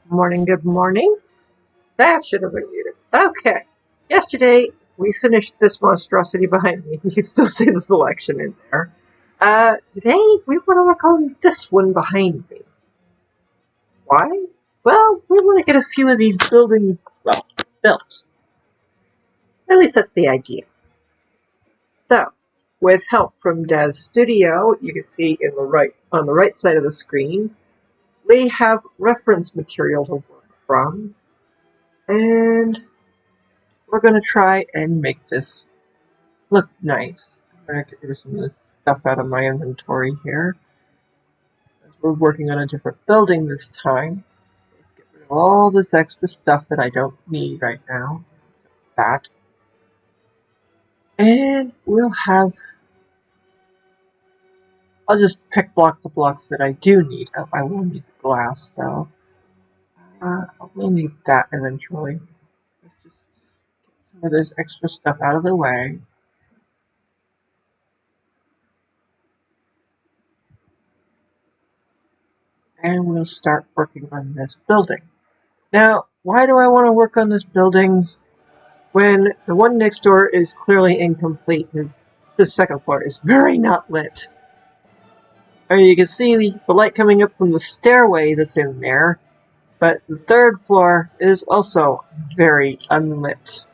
Morning, good morning. That should have been muted. Okay. Yesterday, we finished this monstrosity behind me. You can still see the selection in there. Today, we want to work on this one behind me. Why? Well, we want to get a few of these buildings, built. At least that's the idea. So, with help from Des Studio, you can see on the right side of the screen, we have reference material to work from. And we're going to try and make this look nice. I'm going to get rid of some of the stuff out of my inventory here. We're working on a different building this time. Let's get rid of all this extra stuff that I don't need right now. That. And we'll have... I'll just pick the blocks that I do need. Oh, I will need glass though. I will need that eventually. Let's just get some of this extra stuff out of the way. And we'll start working on this building. Now, why do I want to work on this building when the one next door is clearly incomplete? The second floor is very not lit. You can see the light coming up from the stairway that's in there, but the third floor is also very unlit.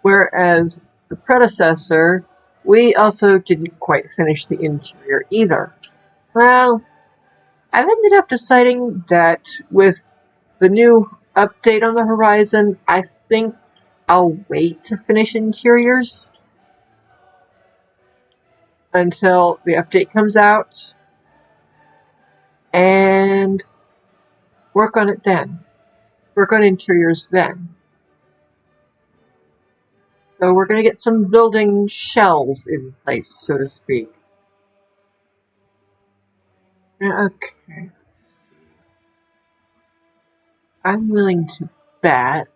Whereas the predecessor, we also didn't quite finish the interior either. Well, I've ended up deciding that with the new update on the horizon, I think I'll wait to finish interiors until the update comes out and work on it then. Work on interiors then. So we're going to get some building shells in place, so to speak. Okay. I'm willing to bet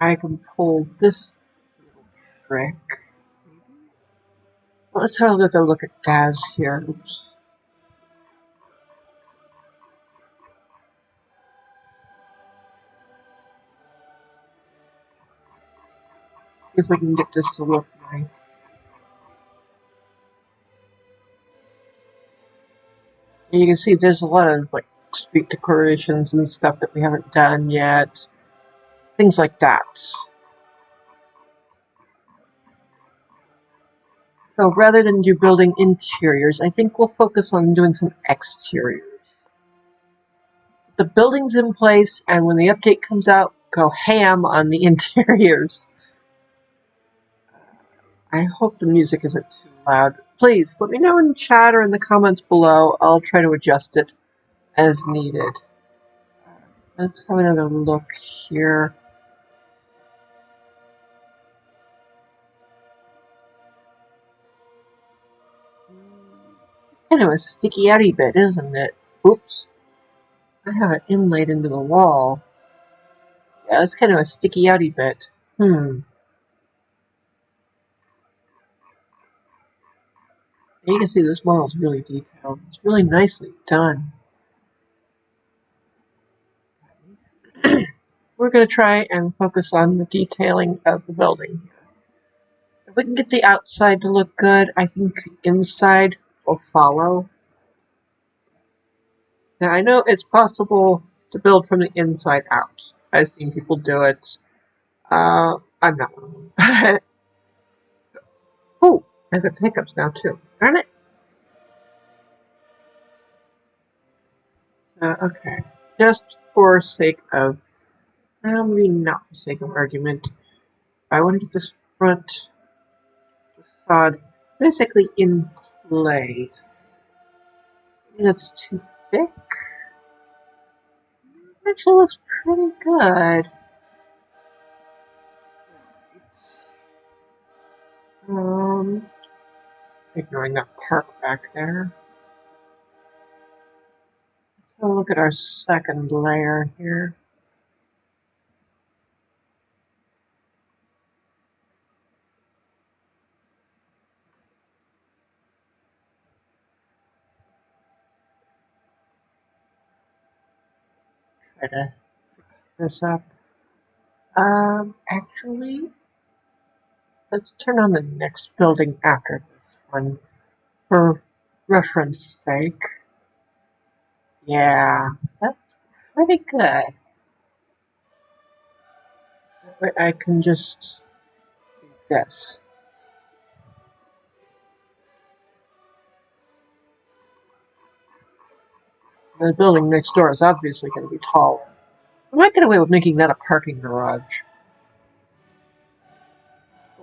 I can pull this little trick. Let's have another look at Daz here. Oops. See if we can get this to look nice. And you can see there's a lot of like street decorations and stuff that we haven't done yet. Things like that. So rather than do building interiors, I think we'll focus on doing some exteriors. The building's in place, and when the update comes out, go ham on the interiors. I hope the music isn't too loud. Please, let me know in chat or in the comments below. I'll try to adjust it as needed. Let's have another look here. Kind of a sticky outy bit, isn't it? Oops. I have it inlaid into the wall. Yeah, it's kind of a sticky outy bit. You can see this model is really detailed. It's really nicely done. We're going to try and focus on the detailing of the building. If we can get the outside to look good, I think the inside will follow. Now, I know it's possible to build from the inside out. I've seen people do it. I'm not one of them. Oh, I've got hiccups now too. Darn it. Okay. Just for sake of, maybe not for sake of argument, I want to get this front facade basically in place. That's too thick. Actually looks pretty good. Ignoring that park back there. Let's have a look at our second layer here. try to fix this up. Actually, let's turn on the next building after this one, for reference sake. Yeah, that's pretty good. That way I can just do this. The building next door is obviously going to be taller. I might get away with making that a parking garage.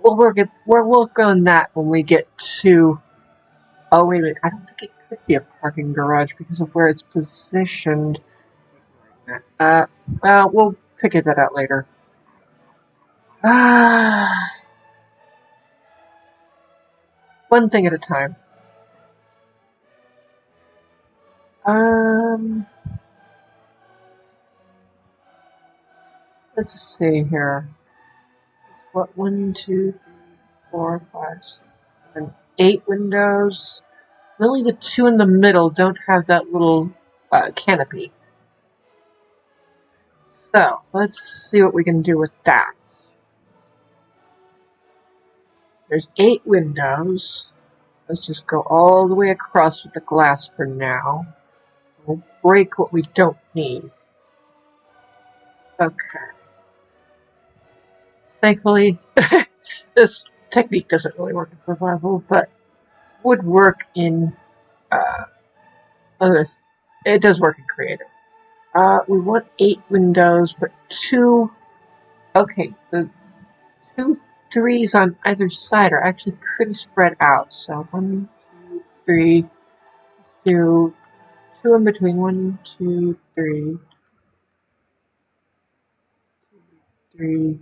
We'll work on that when we get to... Oh, wait a minute. I don't think it could be a parking garage because of where it's positioned. We'll figure that out later. One thing at a time. Let's see here. What, 1, 2, 3, 4, 5, 6, 7, 8 windows. Only the 2 in the middle don't have that little canopy. So, let's see what we can do with that. There's 8 windows. Let's just go all the way across with the glass for now. We'll break what we don't need. Okay. Thankfully, this technique doesn't really work in survival, but would work in other. It does work in creative. We want 8 windows, but 2. Okay, the 2 3s on either side are actually pretty spread out. So 1, 2, 3, 2 in between. 1, 2, 3, 3. 2, 3,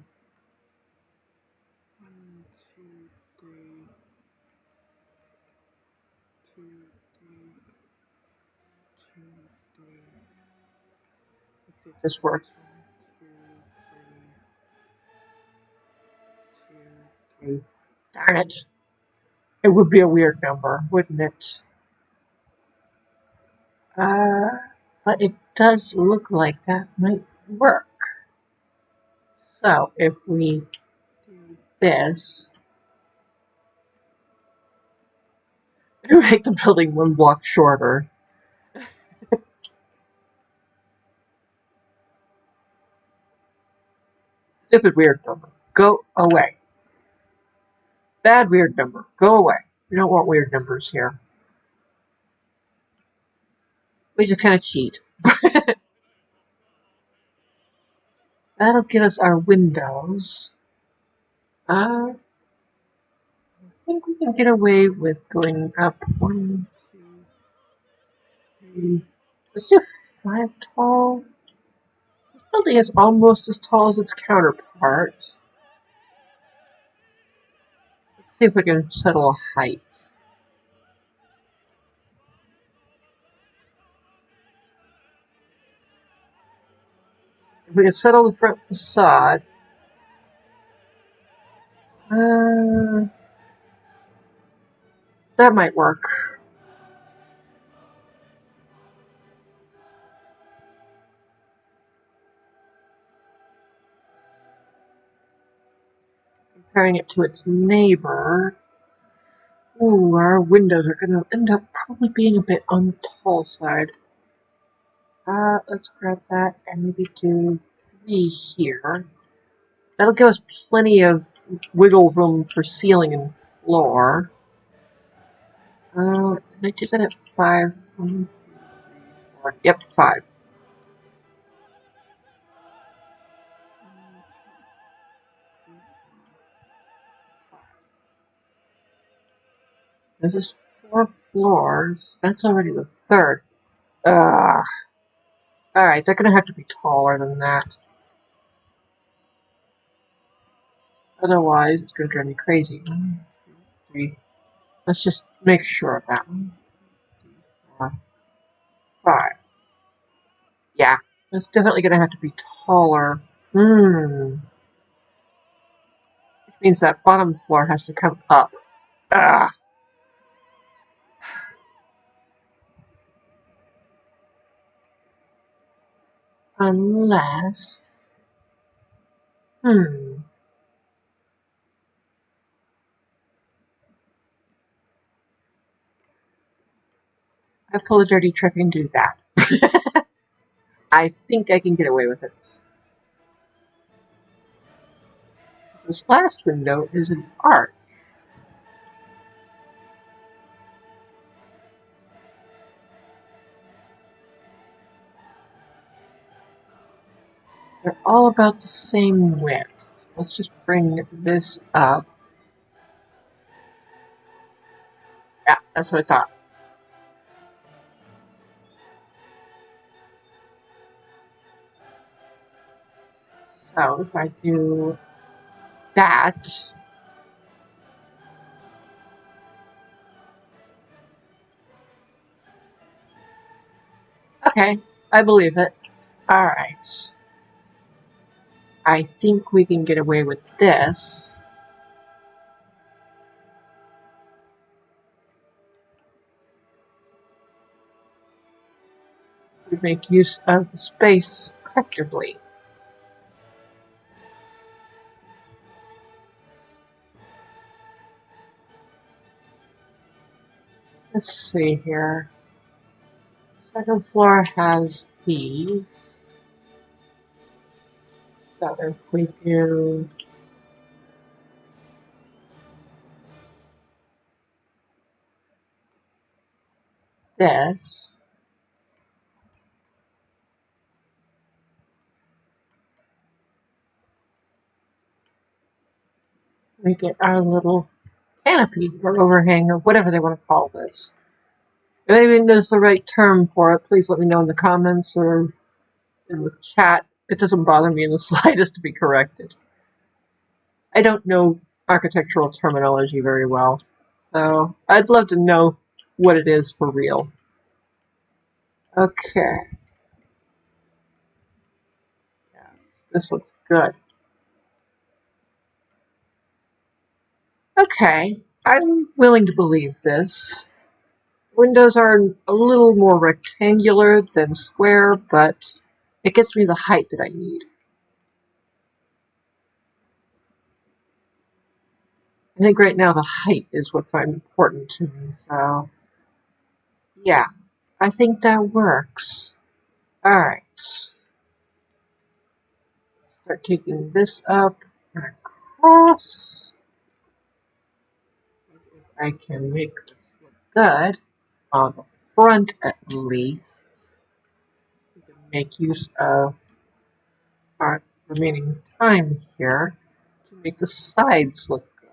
2, 3. Let's see if this works. 1, 2, 3, 2, 3. Darn it! It would be a weird number, wouldn't it? But it does look like that might work. So if we do this, to make the building 1 block shorter. Stupid weird number. Go away. Bad weird number. Go away. We don't want weird numbers here. We just kind of cheat. That'll get us our windows. I think we can get away with going up 1, 2, 3. Let's do 5 tall. This building is almost as tall as its counterpart. Let's see if we can settle a height. If we can settle the front facade. That might work. Comparing it to its neighbor. Ooh, our windows are going to end up probably being a bit on the tall side. Let's grab that and maybe do 3 here. That'll give us plenty of wiggle room for ceiling and floor. Did I do that at 5? 1, 2, 3, 4. Yep, 5. This is 4 floors. That's already the 3rd. Alright, they're going to have to be taller than that. Otherwise, it's going to drive me crazy. 1, 2, 3. Let's just make sure of that. 1, 2, 3, 4, 5. Yeah, it's definitely going to have to be taller. Which means that bottom floor has to come up. Unless... I pull a dirty trick and do that. I think I can get away with it. This last window is an arch. They're all about the same width. Let's just bring this up. Yeah, that's what I thought. So if I do that, okay, I believe it. Alright. I think we can get away with this. We make use of the space effectively. Let's see here. Second floor has these. So if we do this, we get our little canopy or overhang or whatever they want to call this. If anybody knows the right term for it, please let me know in the comments or in the chat. It doesn't bother me in the slightest to be corrected. I don't know architectural terminology very well, so I'd love to know what it is for real. Okay. Yes, this looks good. Okay, I'm willing to believe this. Windows are a little more rectangular than square, but it gets me the height that I need. I think right now the height is what's important to me, so yeah, I think that works. Alright. Start taking this up and across. If I can make this look good on the front at least. We can make use of our remaining time here to make the sides look good.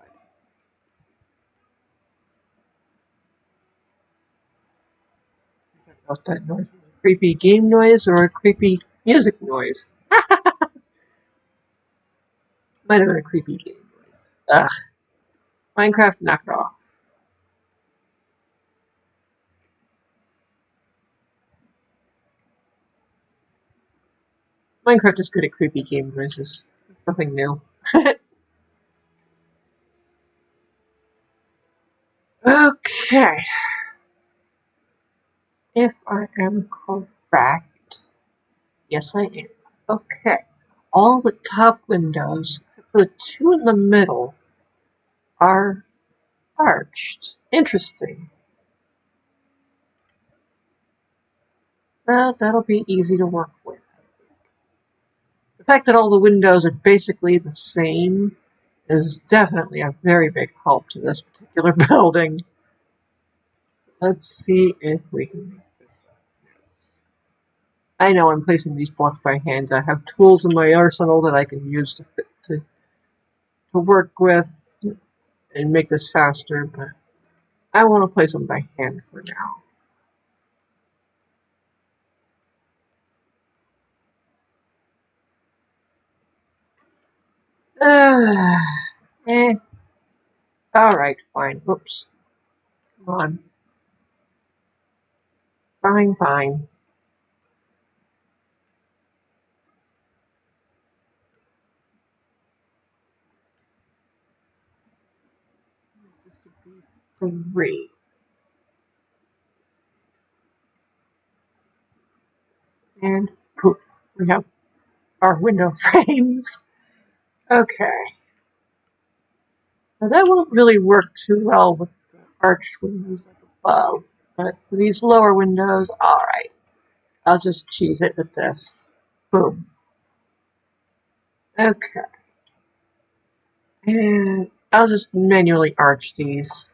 I don't know if that noise was a creepy game noise or a creepy music noise. Might have been a creepy game noise. Ugh. Minecraft, knock it off. Minecraft is good at creepy game noises. Nothing new. Okay. If I am correct, yes I am. Okay. All the top windows, except for the two in the middle, are arched. Interesting. Well, that'll be easy to work with. The fact that all the windows are basically the same is definitely a very big help to this particular building. Let's see if we can make this. I know I'm placing these blocks by hand. I have tools in my arsenal that I can use to work with and make this faster, but I want to place them by hand for now. Alright, fine. Whoops. Come on. Fine. This would be 3. And poof. we have our window frames. Okay. Now that won't really work too well with the arched windows like above, but for these lower windows, alright. I'll just cheese it with this. Boom. Okay. And I'll just manually arch these.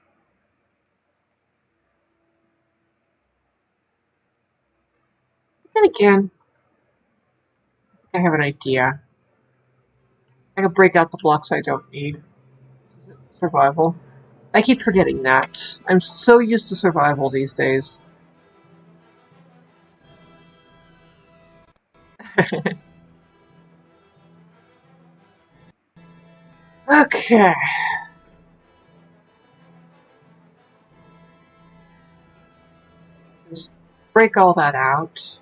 Then again, I have an idea. I can break out the blocks I don't need. Survival. I keep forgetting that. I'm so used to survival these days. Okay. Just break all that out.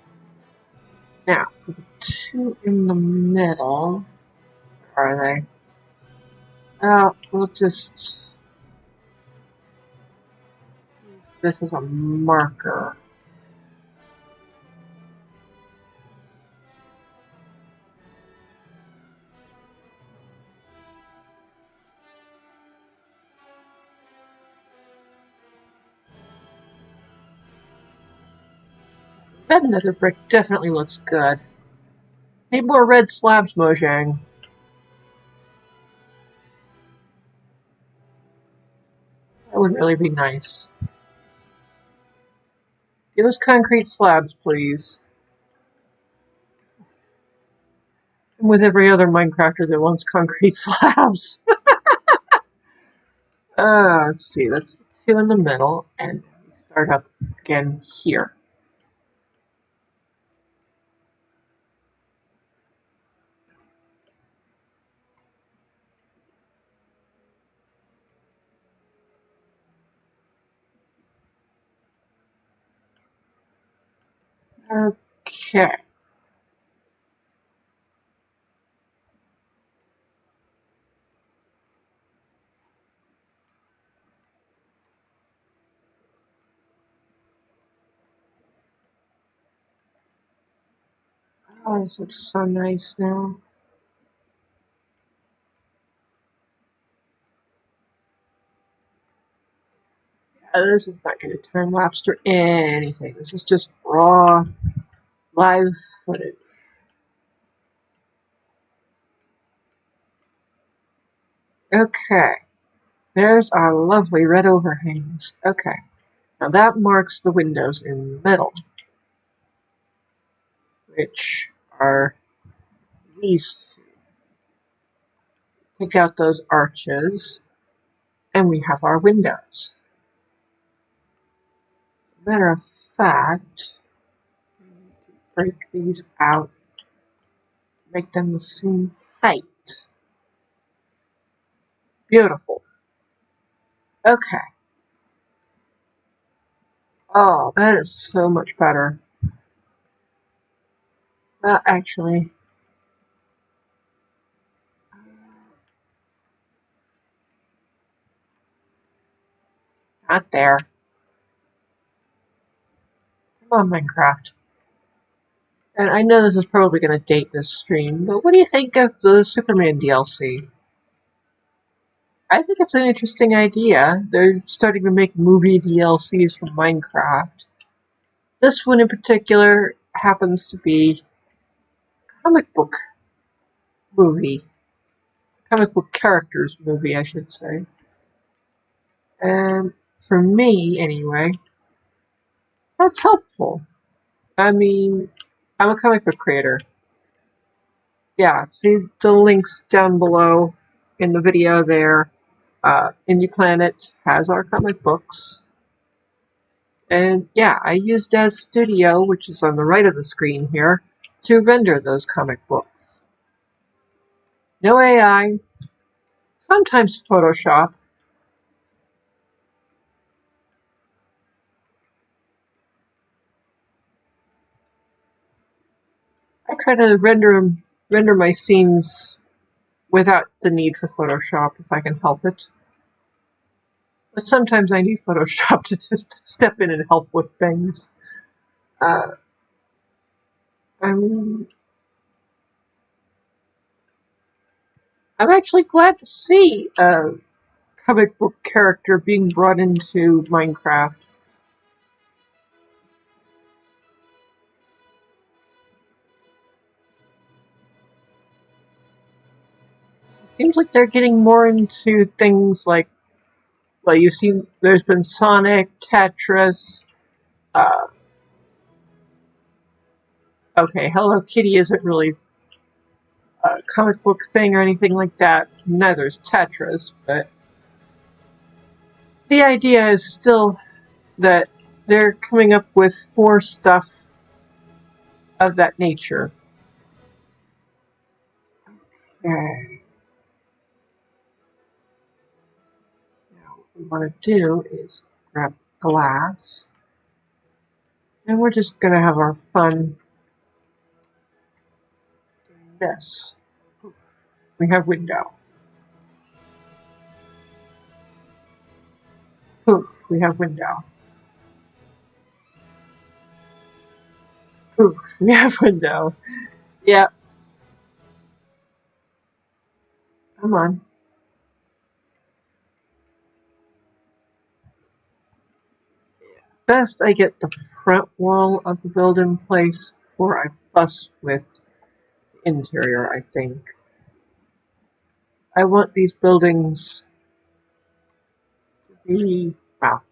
Now, for the two in the middle, where are they? We'll just use this as a marker. Red nether brick definitely looks good. Need more red slabs, Mojang. That would really be nice. Give us concrete slabs, please. And with every other Minecrafter that wants concrete slabs. Let's see, that's two in the middle, and we start up again here. Okay. Oh, this looks so nice now. This is not going to turn lapse or anything. This is just raw, live footage. Okay. There's our lovely red overhangs. Okay. Now that marks the windows in the middle, which are these two. Take out those arches, and we have our windows. Matter of fact, break these out, make them the same height. Beautiful. Okay. Oh, that is so much better. Well, actually, not there. Come on, Minecraft. And I know this is probably going to date this stream, but what do you think of the Superman DLC? I think it's an interesting idea. They're starting to make movie DLCs from Minecraft. This one in particular happens to be a comic book movie. Comic book characters movie, I should say. And for me, anyway, that's helpful. I mean, I'm a comic book creator. Yeah, see the links down below in the video there. Indie Planet has our comic books. And yeah, I used as Studio, which is on the right of the screen here, to render those comic books. No AI, sometimes Photoshop. I try to render my scenes without the need for Photoshop if I can help it. But sometimes I need Photoshop to just step in and help with things. I mean, I'm actually glad to see a comic book character being brought into Minecraft. Seems like they're getting more into things like you've seen. There's been Sonic, Tetris. Okay, Hello Kitty isn't really a comic book thing or anything like that. Neither is Tetris, but the idea is still that they're coming up with more stuff of that nature. Okay. Now what we want to do is grab glass, and we're just going to have our fun doing this. We have window. Poof, we have window. Poof, we have window. Yep. Come on. Best I get the front wall of the build in place before I fuss with the interior, I think. I want these buildings to be, well,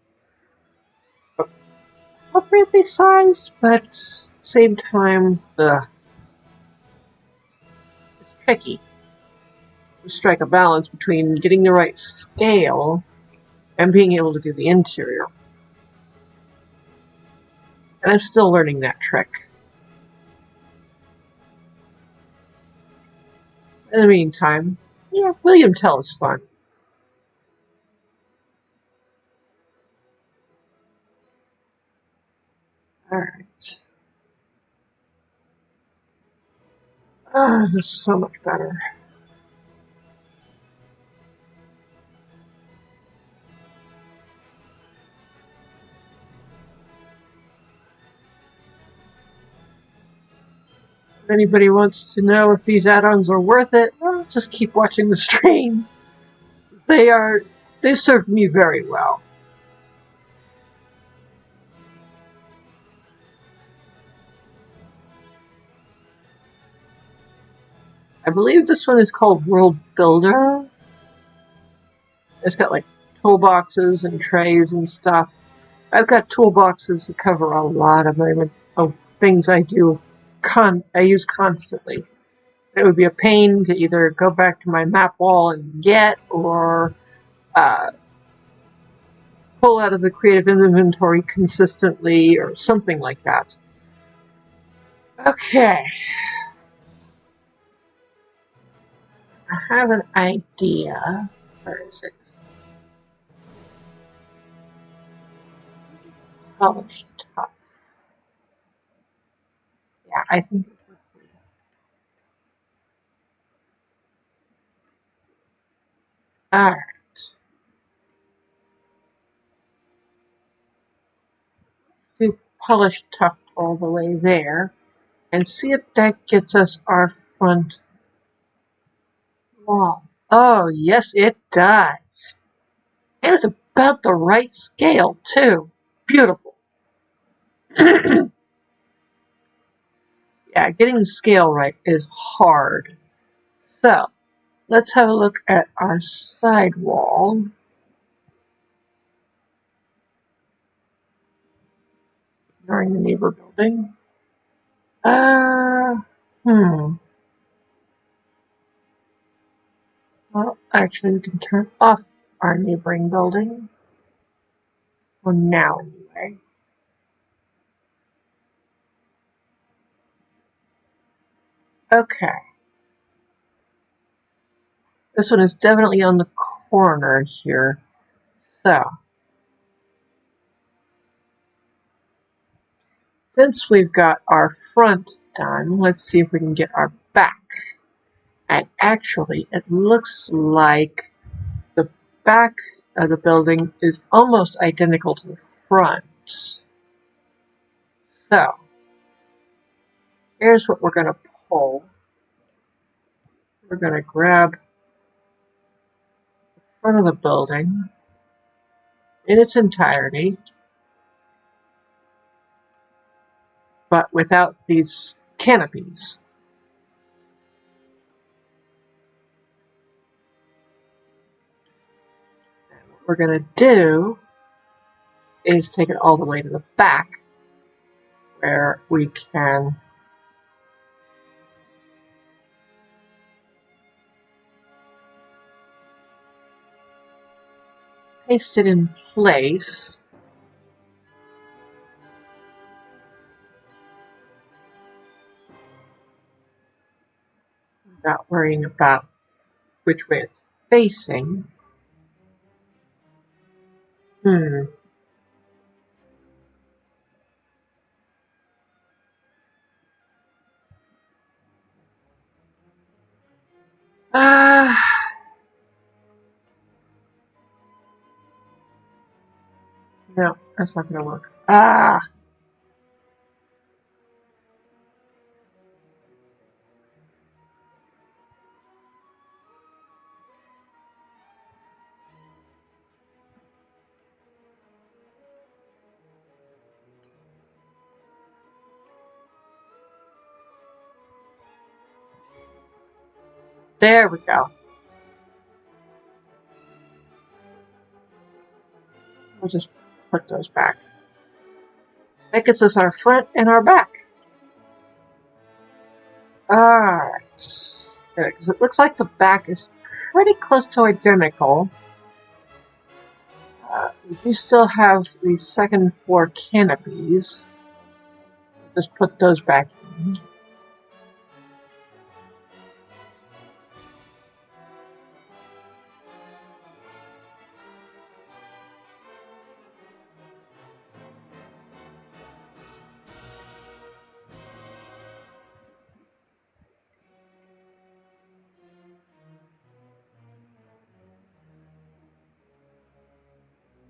appropriately sized, but at the same time, it's tricky to strike a balance between getting the right scale and being able to do the interior. And I'm still learning that trick. In the meantime, yeah, William Tell is fun. Alright. Oh, this is so much better. If anybody wants to know if these add-ons are worth it, well, just keep watching the stream. They've served me very well. I believe this one is called World Builder. It's got like toolboxes and trays and stuff. I've got toolboxes that cover a lot of things I do. I use constantly. It would be a pain to either go back to my map wall and get, or pull out of the creative inventory consistently, or something like that. Okay. I have an idea. Where is it? Polished top. Yeah, I think it would be. Alright. Do polished tuft all the way there, and see if that gets us our front wall. Oh, yes, it does. And it's about the right scale, too. Beautiful. Yeah, getting the scale right is hard. So, let's have a look at our side wall. Ignoring the neighbor building. Well, actually, we can turn off our neighboring building. For now, anyway. Okay. This one is definitely on the corner here. So, since we've got our front done, let's see if we can get our back. And actually, it looks like the back of the building is almost identical to the front. So, here's what we're going to pull. We're going to grab front of the building in its entirety, but without these canopies. And what we're going to do is take it all the way to the back, where we can paste it in place. Without worrying about which way it's facing. No, that's not going to work. There we go. We'll just put those back. That gets us our front and our back. Alright. Because it looks like the back is pretty close to identical. We do still have the second floor canopies. Just put those back in.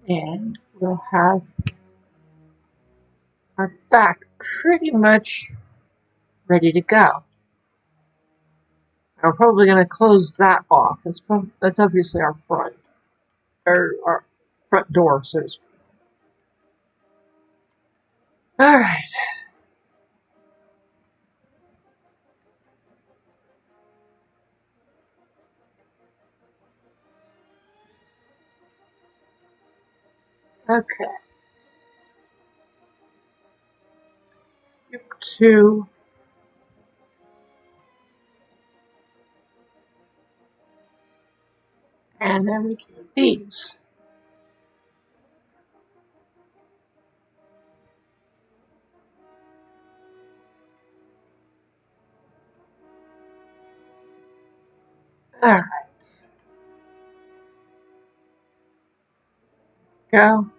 And we'll have our back pretty much ready to go. We're probably going to close that off. That's obviously our front, or our front door, so to speak. All right. Okay. Skip to and then we do these. All right. Go.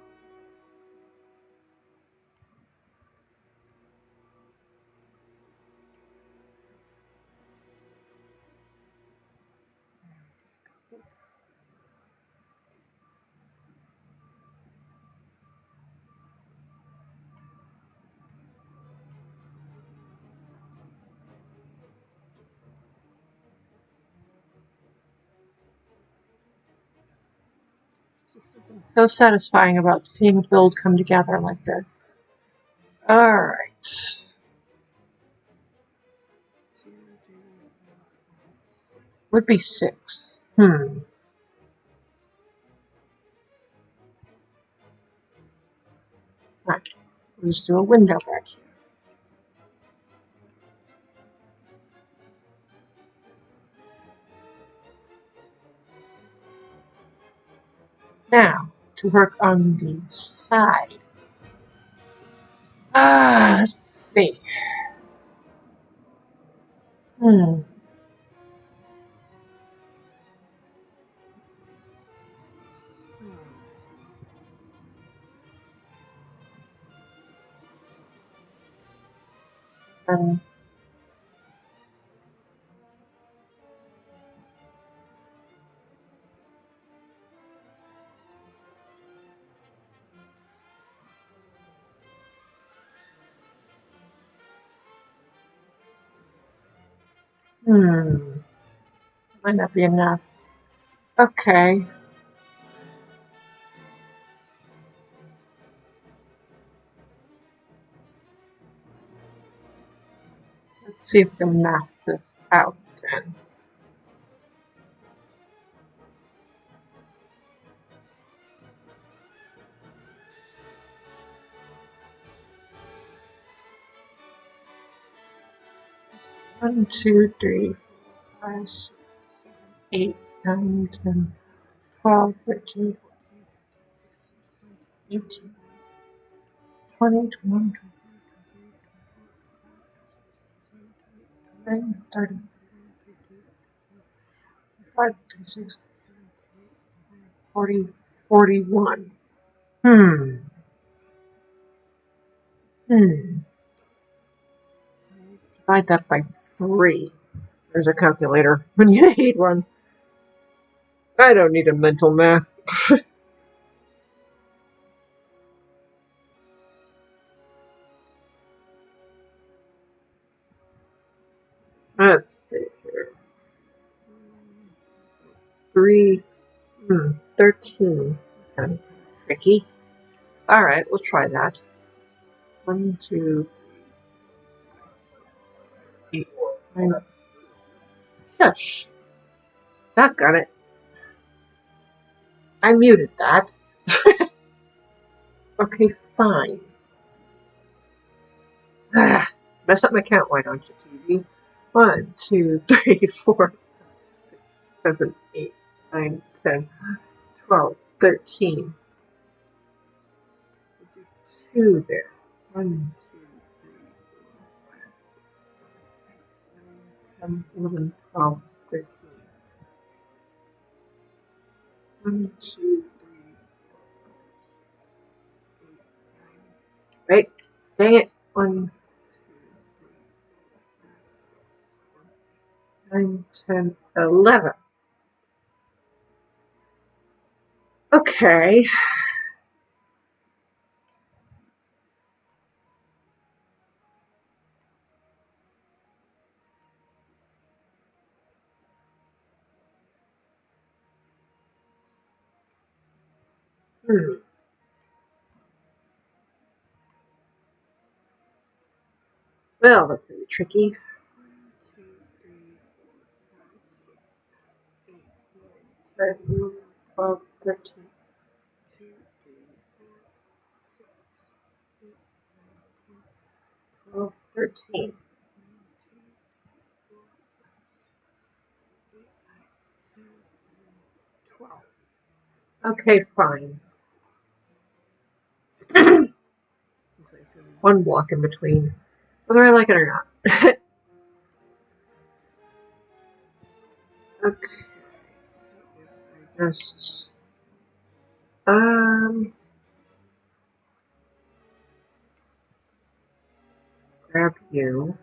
So satisfying about seeing a build come together like this. Alright. Would be 6. Okay. We'll just do a window back here. Now, to work on the side. Let's see. Um, Might not be enough. Okay. Let's see if we can math this out then. One, 2, 3, 4, 5, 6, 7, 8, 9, 10, 12, 13, 14, 18, 20, 21, 22, 29, 30, 35, 36, 40, 41. Divide that by 3. There's a calculator when you need one. I don't need a mental math. Let's see here. 3, 13. Kind of tricky. Alright, we'll try that. 1, 2, 8, 9. Shush. That got it. I muted that. Okay, fine. Mess up my count, why don't you, TV? 1, 2, 3, 4, 6, 7, 8, 9, 10, 12, 13. 2 there. 1, 2, 3, 4, 5, 6, 7, 8, 9, 10, 11, 12, 13. 1, 2, 3, 4, 5, 6, 8, 9. Wait, dang it. 1, 9, 10, 11. Okay. Well, that's going to be tricky. 1, 2, 3, 4, 5, 6, 8, 9, 10, 11, 12, 13. 2, 3, 4, 6, 8, 9, 10, 12, 13. 12. Okay, fine. One block in between, whether I like it or not. Okay. Just grab you.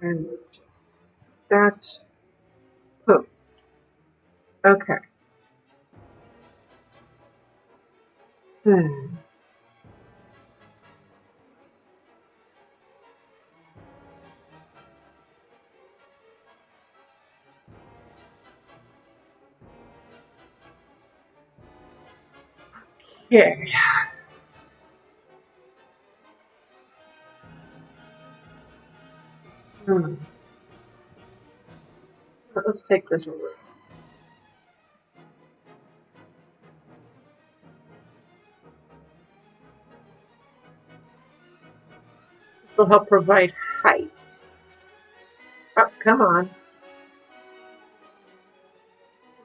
And that. Boom. Okay. Okay. Let's take this over. This will help provide height. Oh, come on.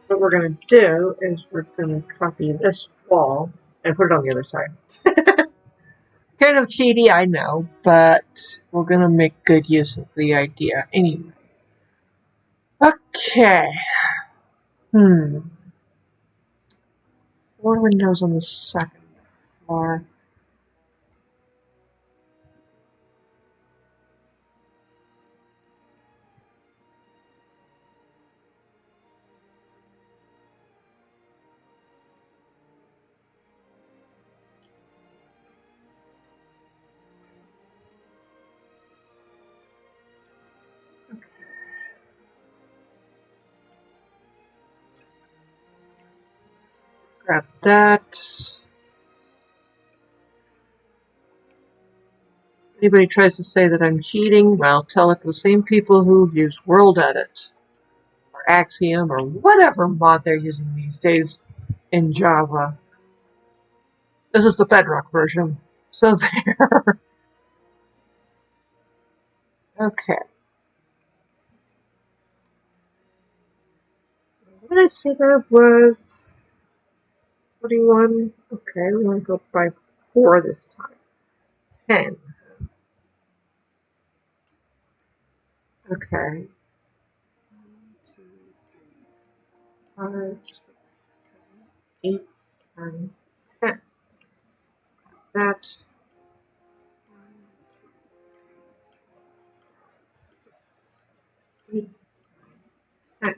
What we're going to do is we're going to copy this wall and put it on the other side. Kind of cheaty, I know, but we're going to make good use of the idea anyway. Okay. 4 windows on the second floor. Grab that. Anybody tries to say that I'm cheating, well, tell it to the same people who use World Edit or Axiom or whatever mod they're using these days in Java. This is the Bedrock version. So there. Okay. What did I say that was? 41. Okay, we want to go by 4 this time. 10. Okay. 5, 6, 7, 8, 9, 10. That. 8, 10.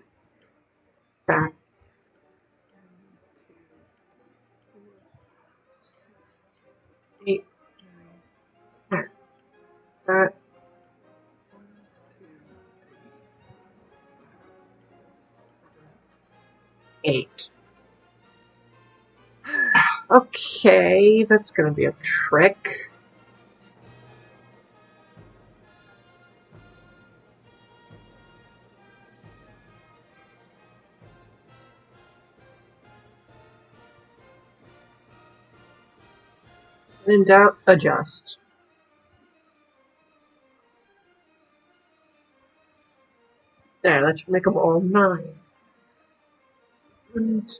That. 8, 9, 10. That. 8. Okay, that's going to be a trick. When in doubt, adjust. There, that should make them all 9. 1, 2,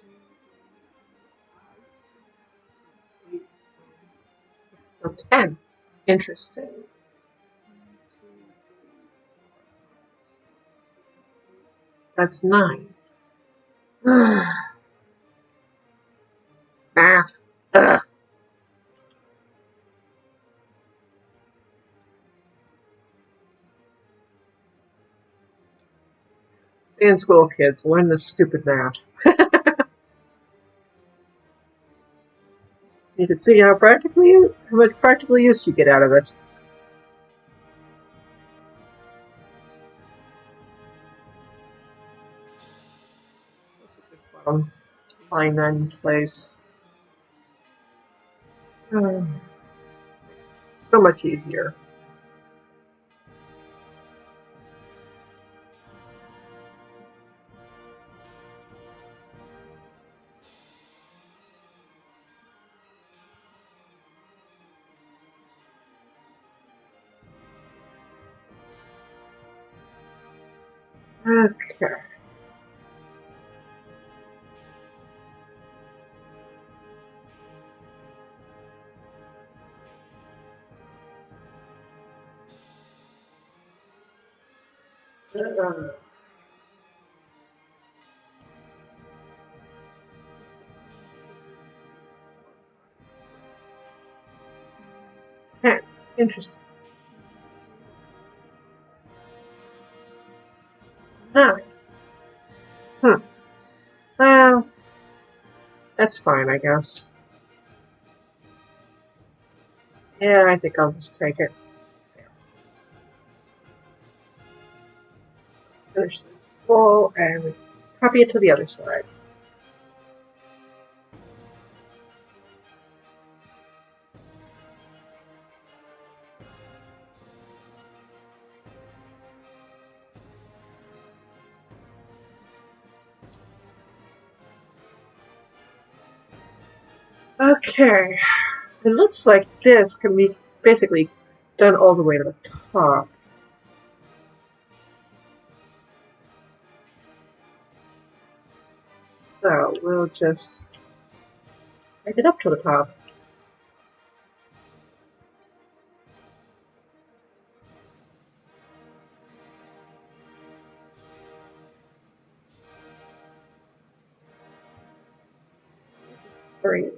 8, 9, 10. Interesting. That's 9. Math. Ugh. Stay in school, kids. Learn this stupid math. You can see how much practical use you get out of it. Line that in place. So much easier. Okay. Interesting. 9. Well, that's fine, I guess. Yeah, I think I'll just take it. Finish this full and copy it to the other side. Okay. It looks like this can be basically done all the way to the top. So we'll just make it up to the top. Three.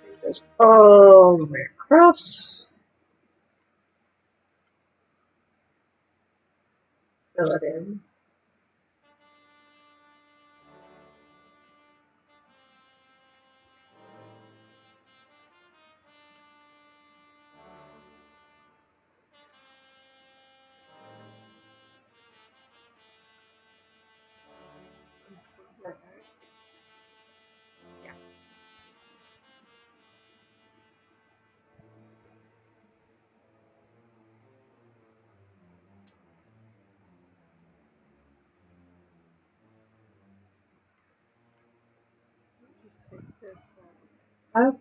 Take this all the way across. Fill it in. this one up.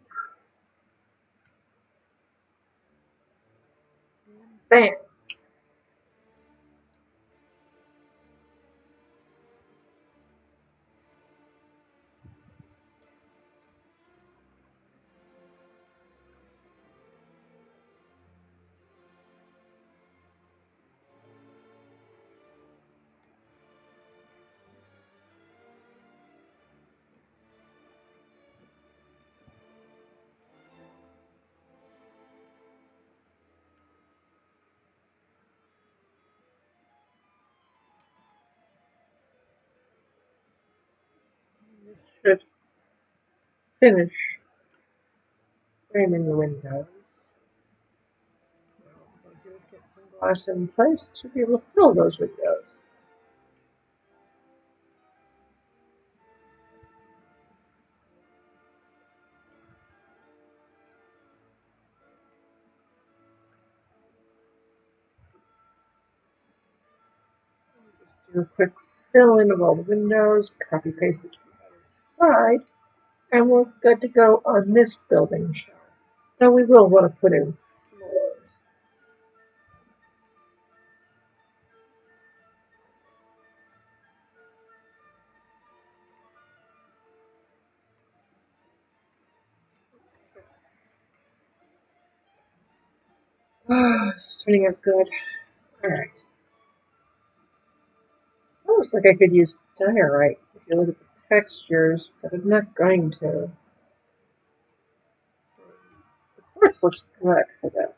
Bam. This should finish framing the windows. Now what I'm going to do is get some glass in place to be able to fill those windows. Just do a quick fill in of all the windows, copy paste it to the other side, and we're good to go on this building shell. Though we will want to put in floors. This is turning out good. Alright. Looks like I could use diorite if you look at the textures, but I'm not going to. The quartz looks good for this.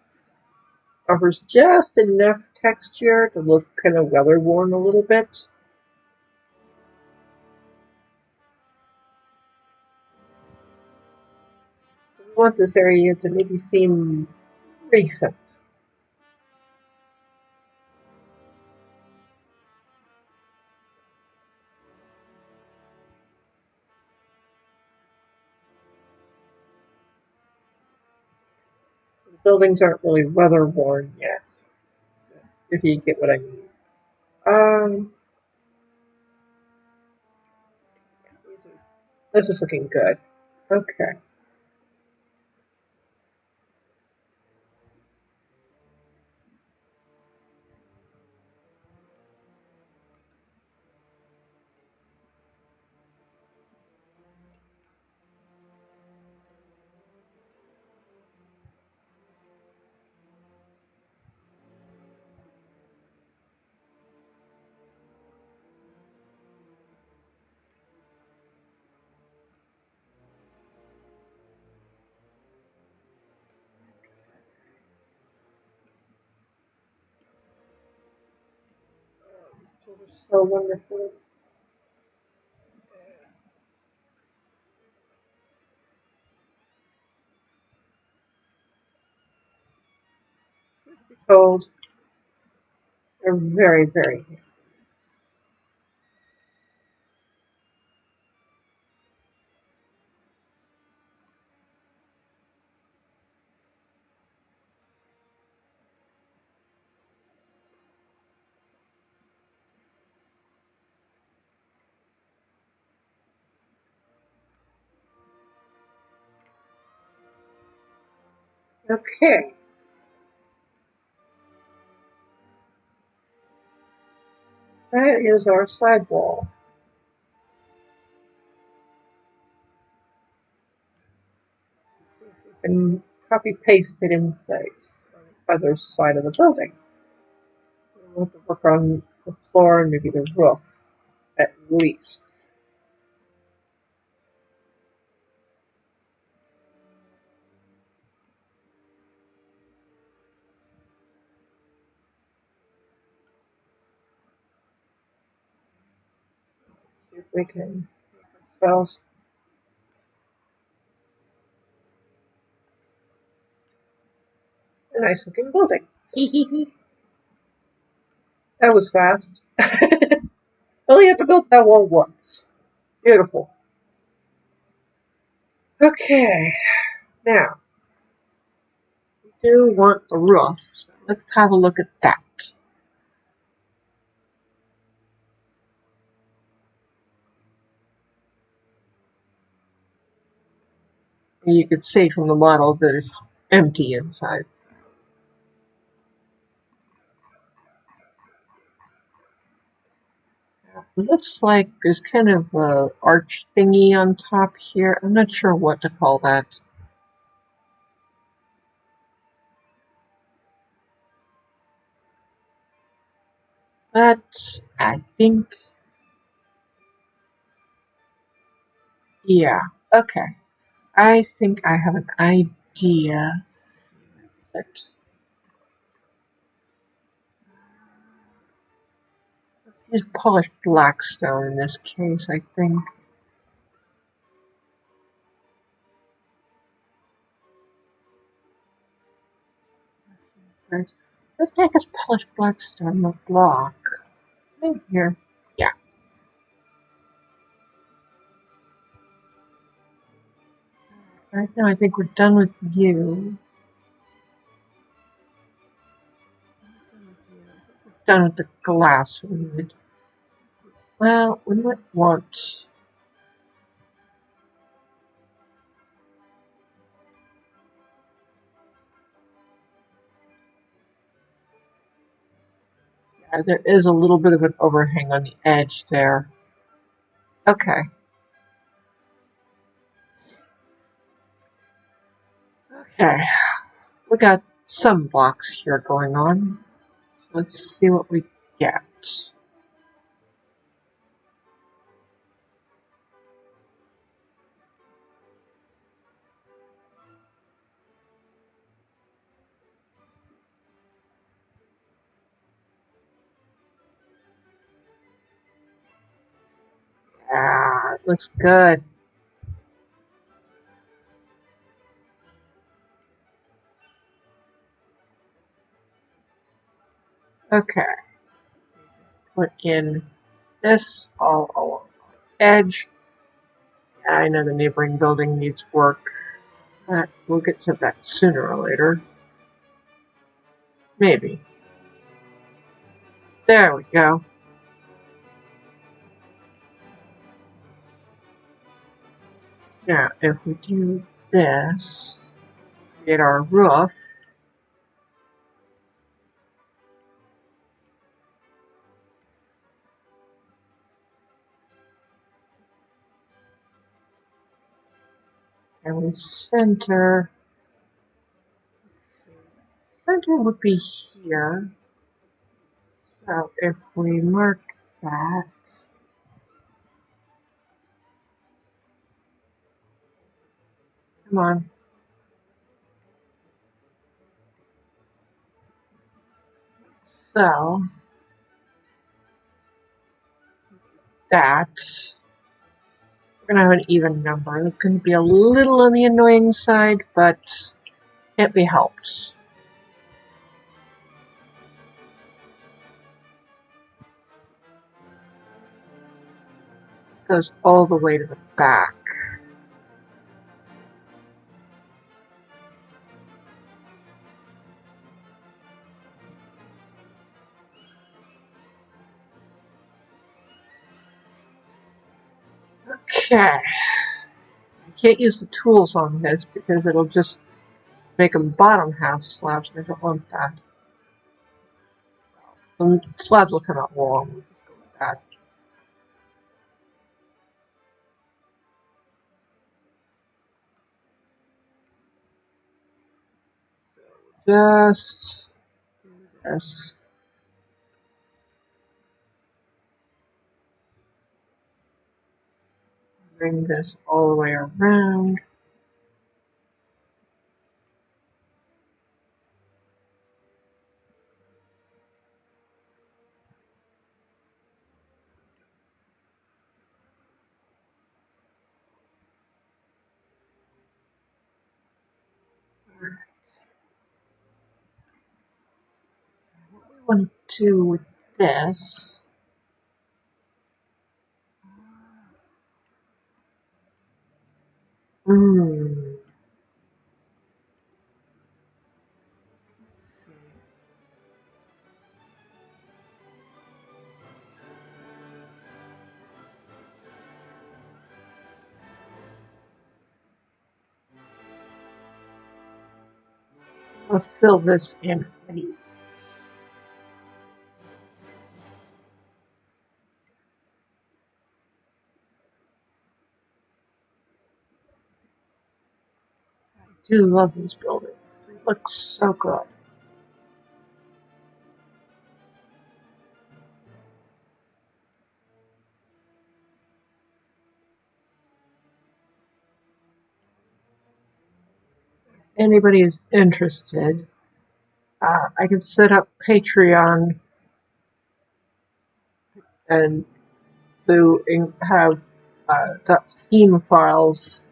Offers just enough texture to look kind of weather worn a little bit. We want this area to maybe seem recent. The buildings aren't really weather worn yet, if you get what I mean. This is looking good. Okay. So wonderful. Told. They're very, very handy. Okay. That is our sidewall. And copy paste it in place on the other side of the building. We'll have to work on the floor and maybe the roof, at least. See if we can make ourselves a nice looking building. That was fast. Only have to build that wall once. Beautiful. Okay, now we do want the roof, so let's have a look at that. You could see from the model that it's empty inside. It looks like there's kind of a arch thingy on top here. I'm not sure what to call that. But I think, yeah, okay. I think I have an idea. Let's use polished black stone in this case, I think. Let's make this polished black stone the block. Right here. Yeah. Right now I think we're done with you. Done with the glass wood. Well, we might want... Yeah, there is a little bit of an overhang on the edge there. Okay. Okay. We got some blocks here going on. Let's see what we get. Yeah, it looks good. Okay. Put in this all along the edge. I know the neighboring building needs work, but we'll get to that sooner or later. Maybe. There we go. Now, if we do this, get our roof. And we center. Center would be here. So if we mark that, come on. So that we're gonna have an even number. It's gonna be a little on the annoying side, but can't be helped. It goes all the way to the back. Okay. I can't use the tools on this because it'll just make them bottom half slabs, and I don't want that. The slabs will come out wrong. We'll just go with that. Just do this. Bring this all the way around. What we want to do with this. I'll fill this in place. I do love these buildings. They look so good. Anybody is interested, I can set up Patreon and to have .scheme files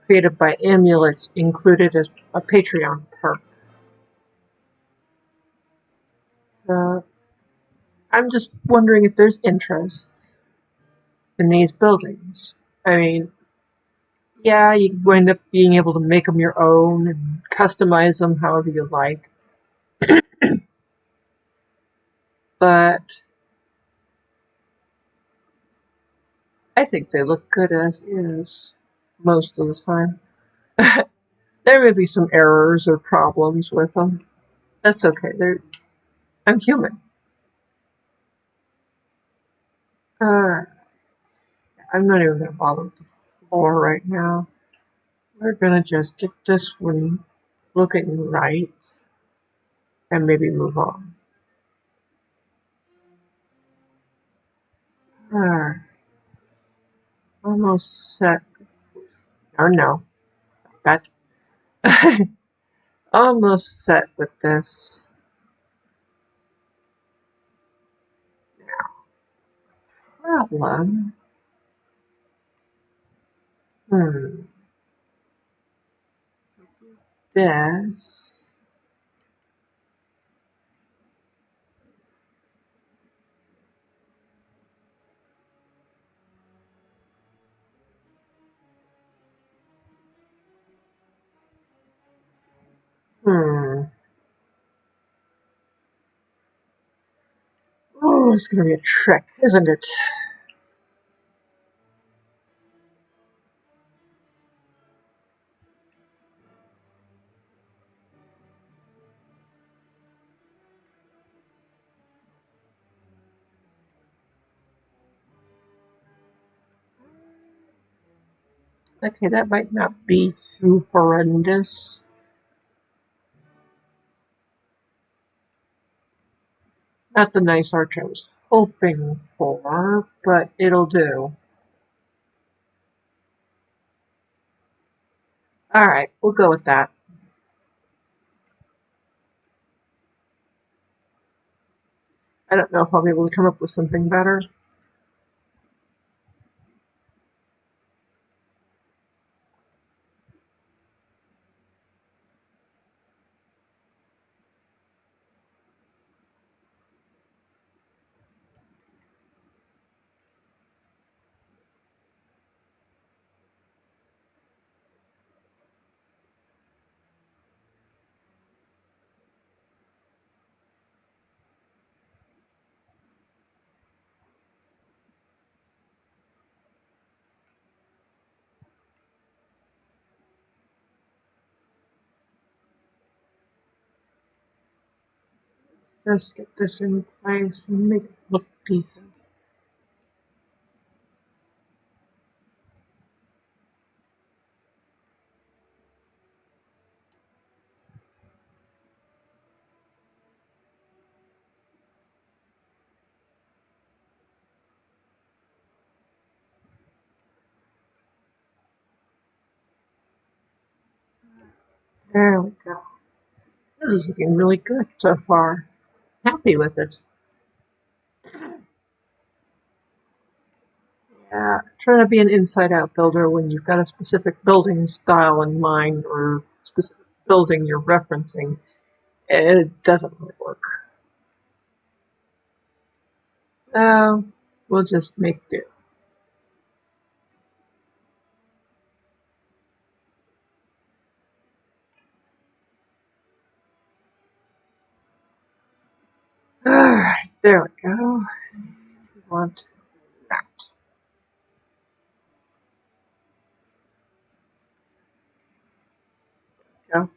created by Amulet included as a Patreon perk. So I'm just wondering if there's interest in these buildings. I mean, yeah, you wind up being able to make them your own and customize them however you like. But I think they look good as is most of the time. There may be some errors or problems with them. That's okay. I'm human. I'm not even going to bother with the floor right now. We're going to just get this one looking right and maybe move on. Almost set. Oh no. That almost set with this. Problem. This. Oh, it's going to be a trick, isn't it? Okay, that might not be too horrendous. Not the nice arch I was hoping for, but it'll do. Alright, we'll go with that. I don't know if I'll be able to come up with something better. Just get this in place and make it look decent. There we go. This is looking really good so far. Happy with it. Yeah, trying to be an inside-out builder when you've got a specific building style in mind or specific building you're referencing, it doesn't really work. We'll just make do. Alright, there we go. We want that. Go.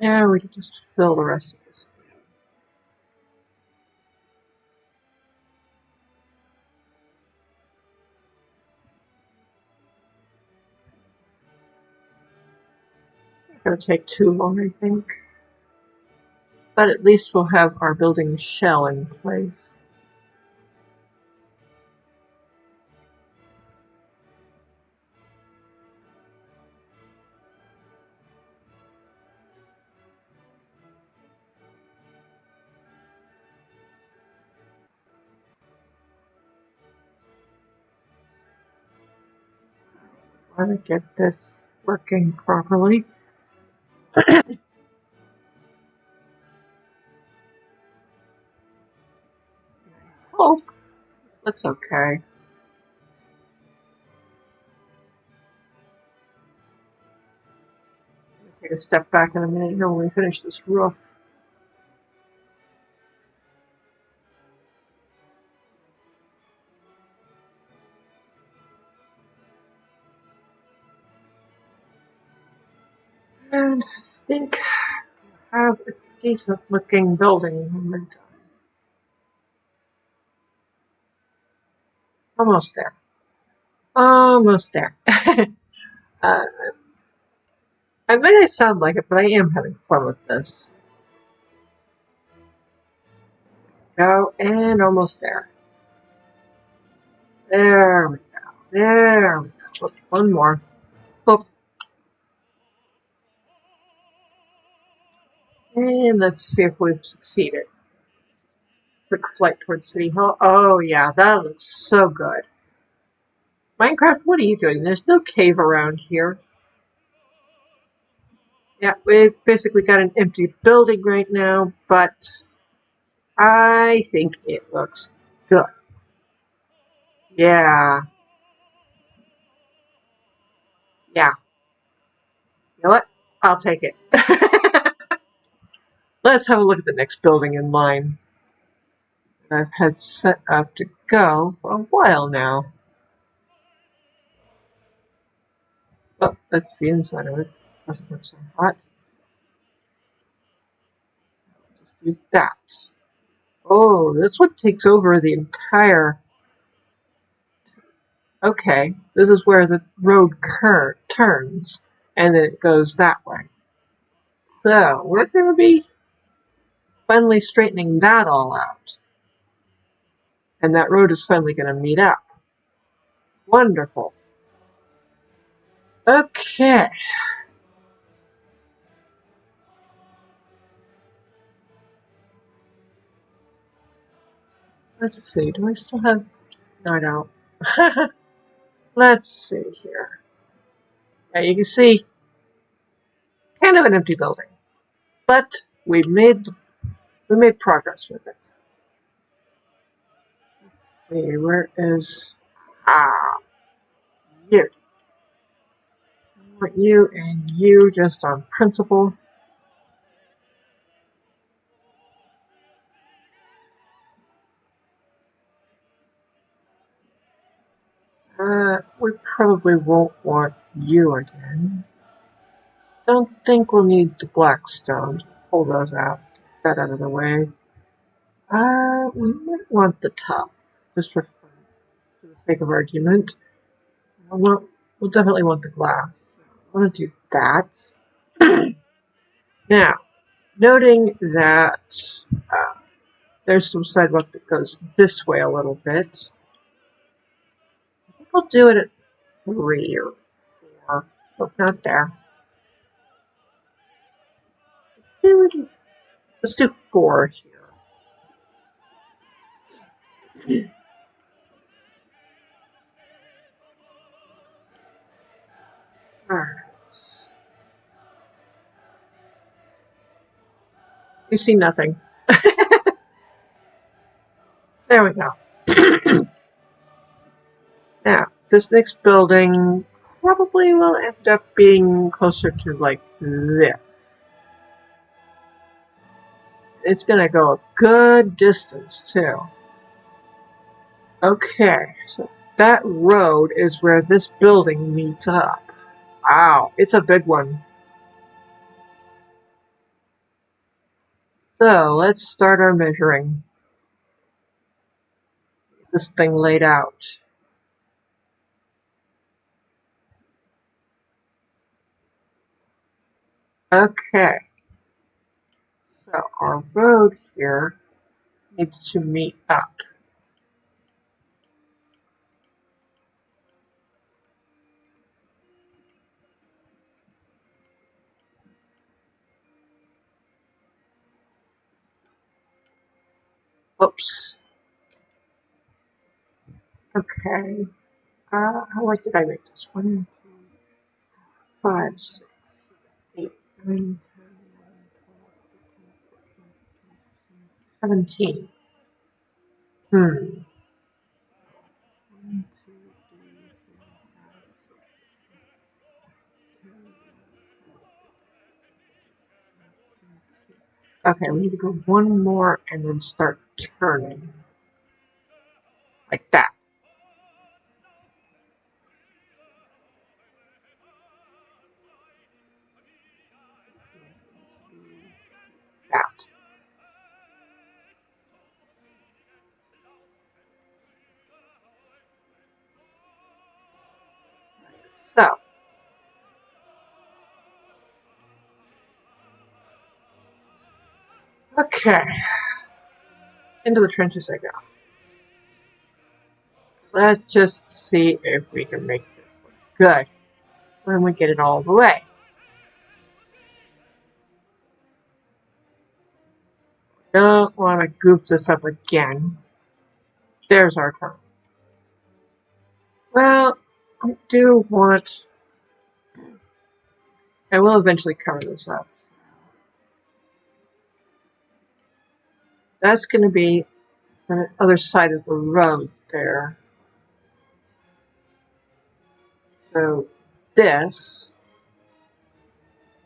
Yeah, we can just fill the rest of this. It's gonna take too long, I think. But at least we'll have our building shell in place. I want to get this working properly. Oh, that's okay. Take a step back in a minute here when we finish this roof. And I think I have a decent looking building when we're done. Almost there. Almost there. I may not sound like it, but I am having fun with this. Go, and almost there. There we go. There we go. Oops, one more. Boop. And let's see if we've succeeded. Quick flight towards City Hall. Oh yeah, that looks so good. Minecraft, what are you doing? There's no cave around here. Yeah, we've basically got an empty building right now, but I think it looks good. Yeah. Yeah. You know what? I'll take it. Let's have a look at the next building in line that I've had set up to go for a while now. Oh, that's the inside of it. Doesn't look so hot. Just do that. Oh, this one takes over the entire... Okay, this is where the road turns, and then it goes that way. So, we're going to be finally straightening that all out. And that road is finally going to meet up. Wonderful. Okay. Let's see, do I still have... No, I don't. Let's see here. Yeah, you can see kind of an empty building. But we made progress with it. Let's see, where is... you. I want you and you just on principle. We probably won't want you again. Don't think we'll need the black stones. Pull those out. Get that out of the way. We might want the top, just for fun, for the sake of argument. We'll definitely want the glass. I want to do that. Now, noting that there's some sidewalk that goes this way a little bit. I think I'll do it at 3 or 4. Nope, not there. Let's do 4 here. Alright. You see nothing. There we go. Now, this next building probably will end up being closer to like this. It's gonna go a good distance too. Okay, so that road is where this building meets up. Wow, it's a big one. So let's start our measuring. Get this thing laid out. Okay. So our road here needs to meet up. Whoops. Okay. How wide did I make this? 1, 2, 5, 6, 8, 9, 10, 11, 12, 13, 14, 15, 17. 1, 2, 3, 4, 5, 6, 7, 8, 9, 10, 11, 12, 13, 14, 15, 16, 17. Okay, we need to go one more and then start turning. Like that. That. So, okay. Into the trenches I go. Let's just see if we can make this look good when we get it all the way. Don't want to goof this up again. There's our turn. Well, I do want... I will eventually cover this up. That's going to be on the other side of the road there. So this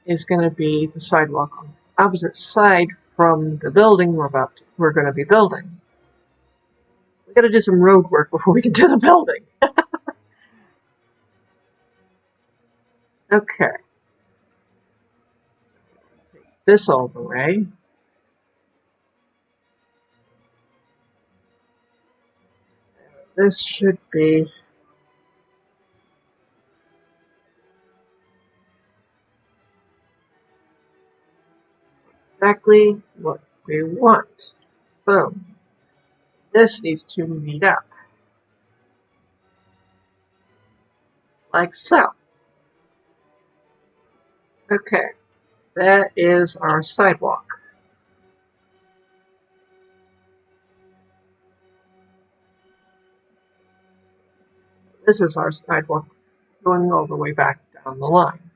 is going to be the sidewalk on the opposite side from the building we're going to be building. We got to do some road work before we can do the building. Okay. Take this all the way. This should be exactly what we want. Boom. This needs to meet up. Like so. Okay. That is our sidewalk. This is our sidewalk going all the way back down the line.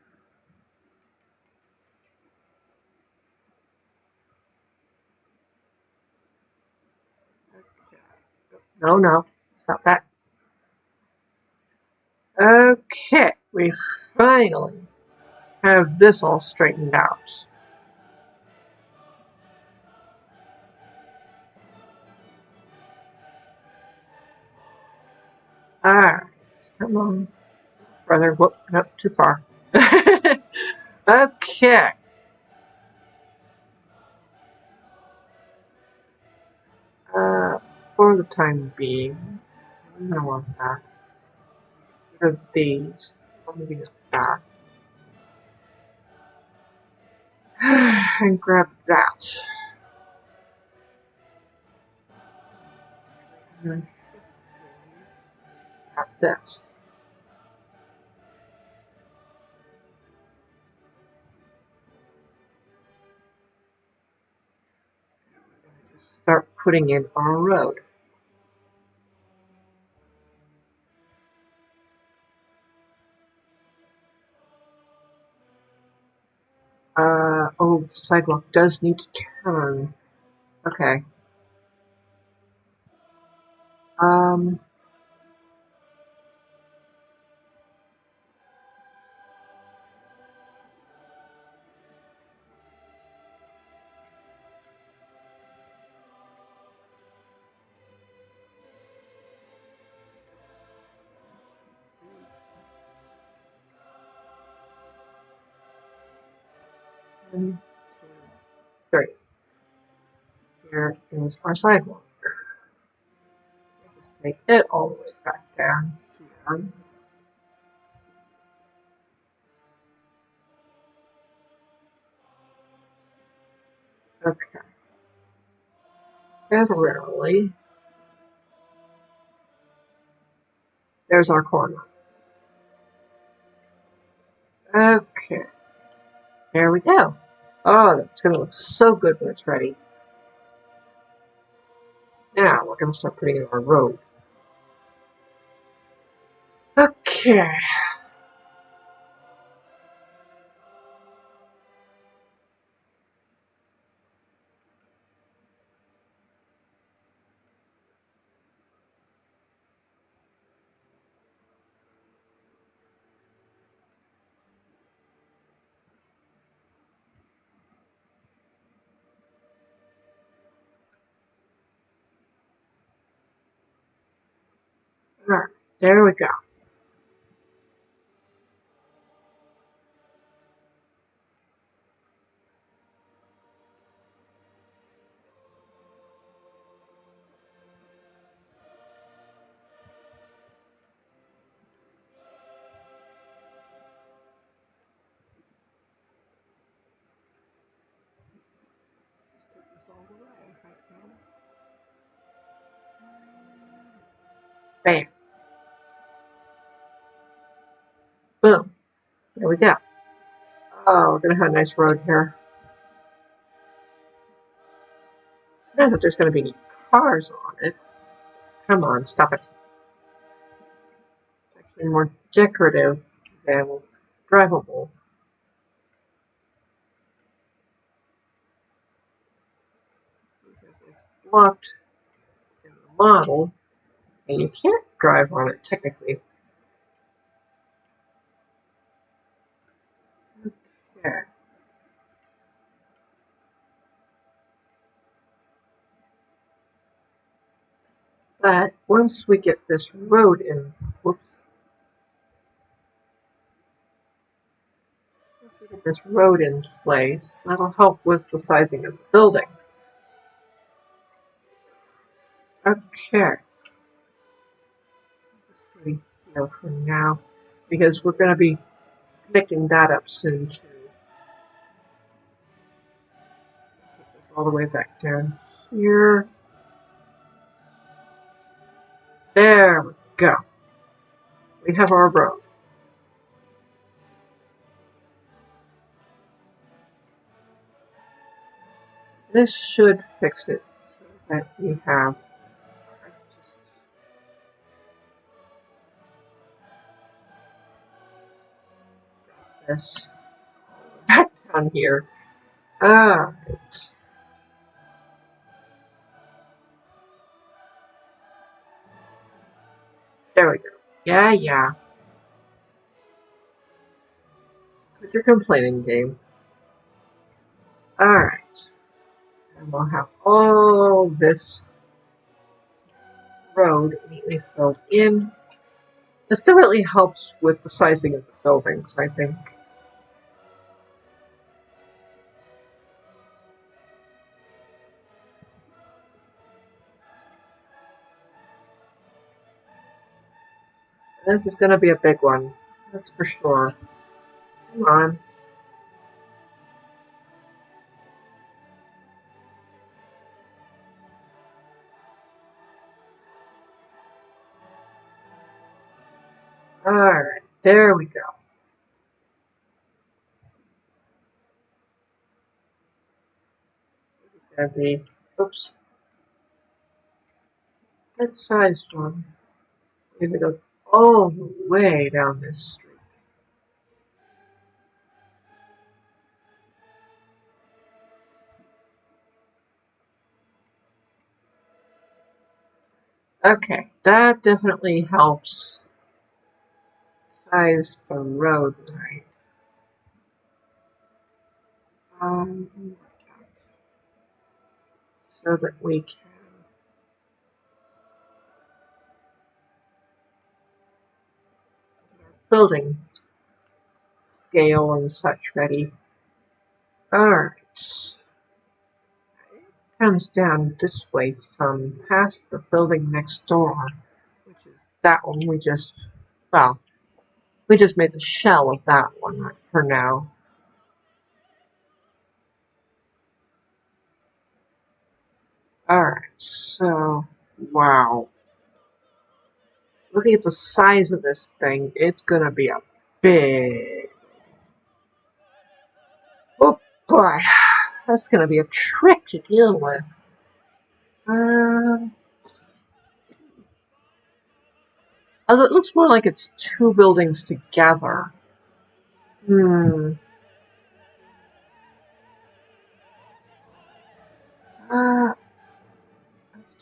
No, no. Stop that. Okay. We finally have this all straightened out. Alright. Come on. Brother. Whoop. Nope. Too far. Okay. For the time being, I'm going to want that. For these, I'm moving it back. And grab that. And grab this. Start putting in our road. Oh, the sidewalk does need to turn. Okay. Um, one, two, three. here is our sidewalk. Just take it all the way back down here. Okay. Temporarily, there's our corner. Okay. There we go. Oh, that's going to look so good when it's ready. Now, we're going to start putting in our road. Okay. Alright, there we go. Bam. Boom. There we go. Oh, we're going to have a nice road here. Not that there's going to be any cars on it. Come on, stop it. It's actually more decorative than drivable. Because it's blocked in the model, and you can't drive on it technically. Okay. But once we get this road in, whoops. Once we get this road in place, that'll help with the sizing of the building. Okay. Just putting here for now, because we're going to be connecting that up soon too. Put this all the way back down here. There we go. We have our road. This should fix it so that we have just this back down here. It's there we go. Yeah. Quit your complaining game. Alright. And we'll have all this road neatly filled in. This definitely helps with the sizing of the buildings, I think. This is going to be a big one, that's for sure. Come on. Alright, there we go. This is going to be, oops, good sized one. Because it goes all the way down this street. Okay, that definitely helps size the road right. So that we can building scale and such ready. Alright. comes down this way some, past the building next door, which is that one we just, well, we just made the shell of that one for now. Alright, so, wow. Looking at the size of this thing, it's gonna be a big... Oh boy, that's gonna be a trick to deal with. Although it looks more like it's two buildings together. Let's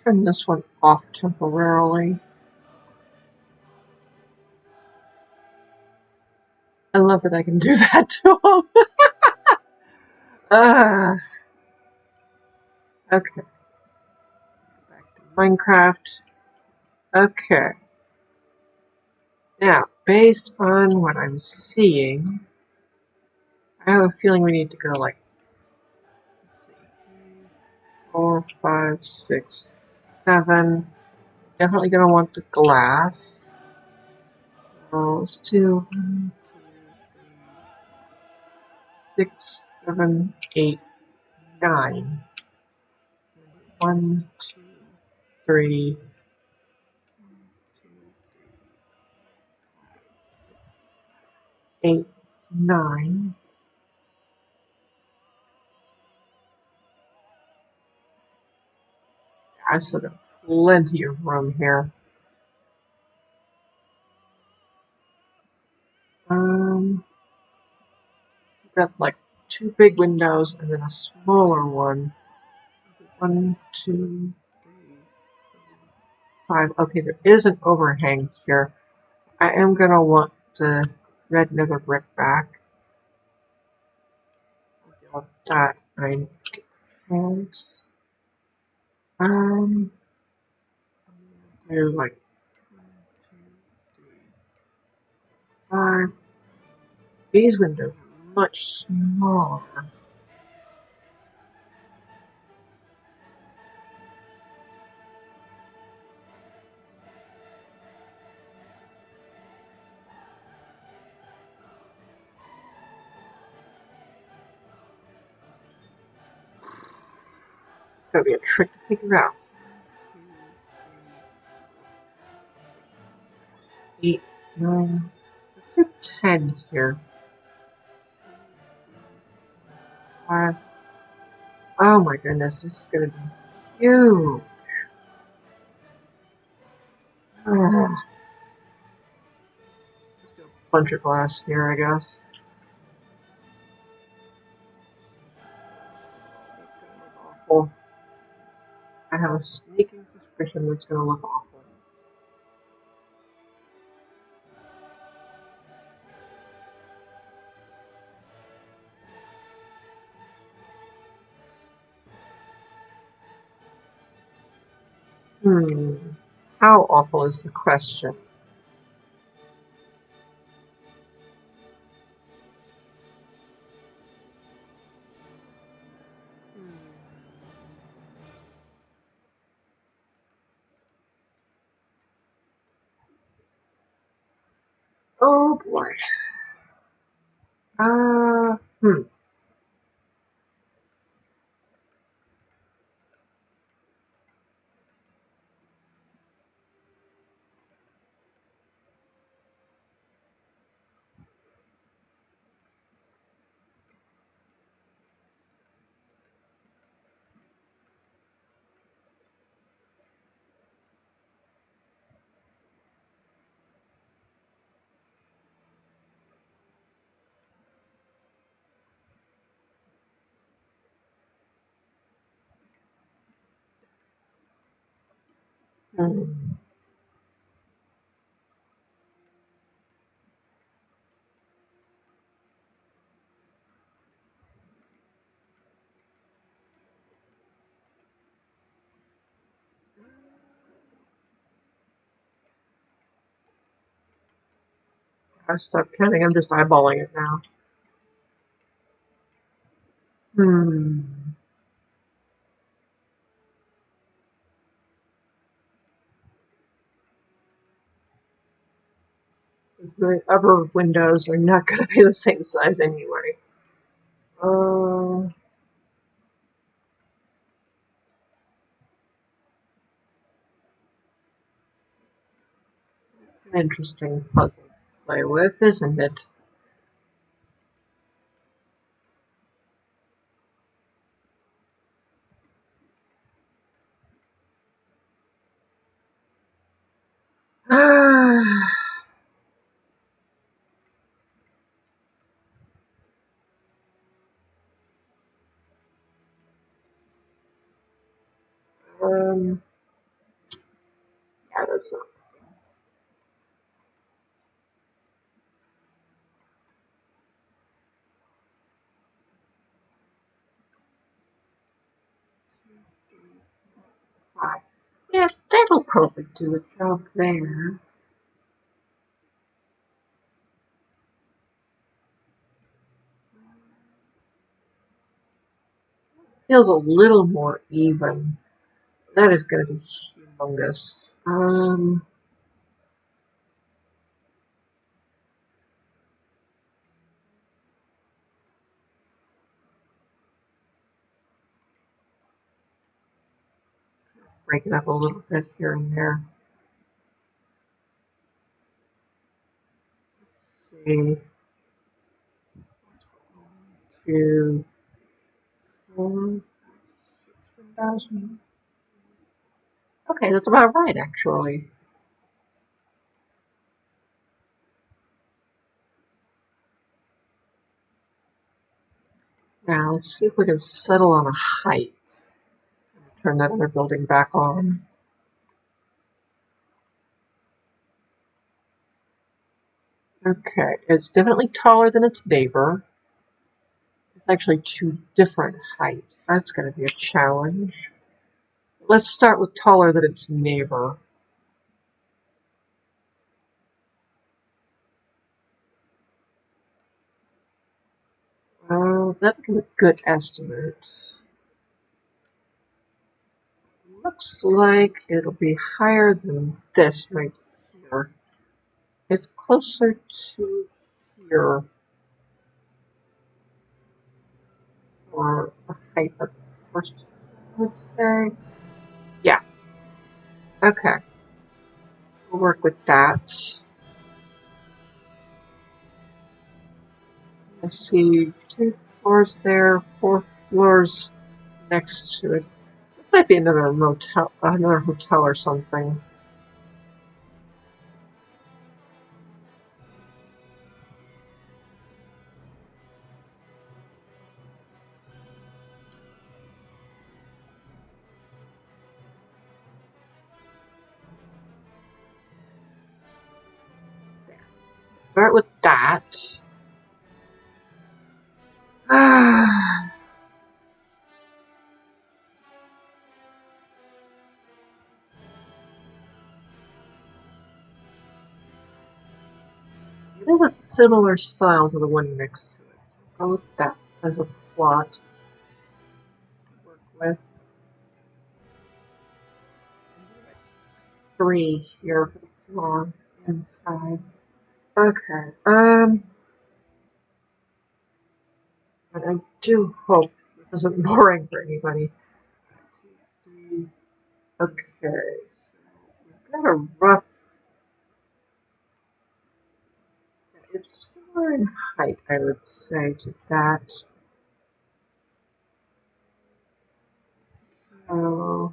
turn this one off temporarily. I love that I can do that to him. Okay. Back to Minecraft. Okay. Now, based on what I'm seeing, I have a feeling we need to go like 4, 5, 6, 7. Definitely gonna want the glass. So let's do 6, 7, 8, 9. 1, 2, 3. 8, 9. I still got plenty of room here. Got like 2 big windows and then a smaller one. 1, 2, 3, 5. Okay, there is an overhang here. I am gonna want the red nether brick back. I'll get that. I can't. Do like 1, 2, 3, 5. These windows are much smaller. It's gonna be a trick to figure out. 8, 9. Let's do 10 here. 5. Oh my goodness, this is gonna be huge. Let's do a bunch of glass here, I guess. That's gonna look awful. I have a sneaking suspicion that's gonna look awful. How awful is the question? Oh boy. I stopped counting, I'm just eyeballing it now. Because the upper windows are not going to be the same size anyway. It's an interesting puzzle to play with, isn't it? Yeah, that's not. Five. Yeah, that'll probably do a job there. Feels a little more even. That is going to be humongous. Break it up a little bit here and there. Let's see. 2, 4, 6,000. Okay, that's about right, actually. Now, let's see if we can settle on a height. Turn that other building back on. Okay, it's definitely taller than its neighbor. It's actually 2 different heights. That's going to be a challenge. Let's start with taller than its neighbor. That's a good estimate. Looks like it'll be higher than this right here. It's closer to here for the height of the first, I would say. Yeah. Okay. We'll work with that. I see 2 floors there, 4 floors next to it. It might be another motel, another hotel or something. Start with that. It is a similar style to the one next to it. Go with that as a plot to work with. 3 here for the floor inside. Okay. But I do hope this isn't boring for anybody. Okay. So we've got a rough. It's similar in height, I would say, to that. So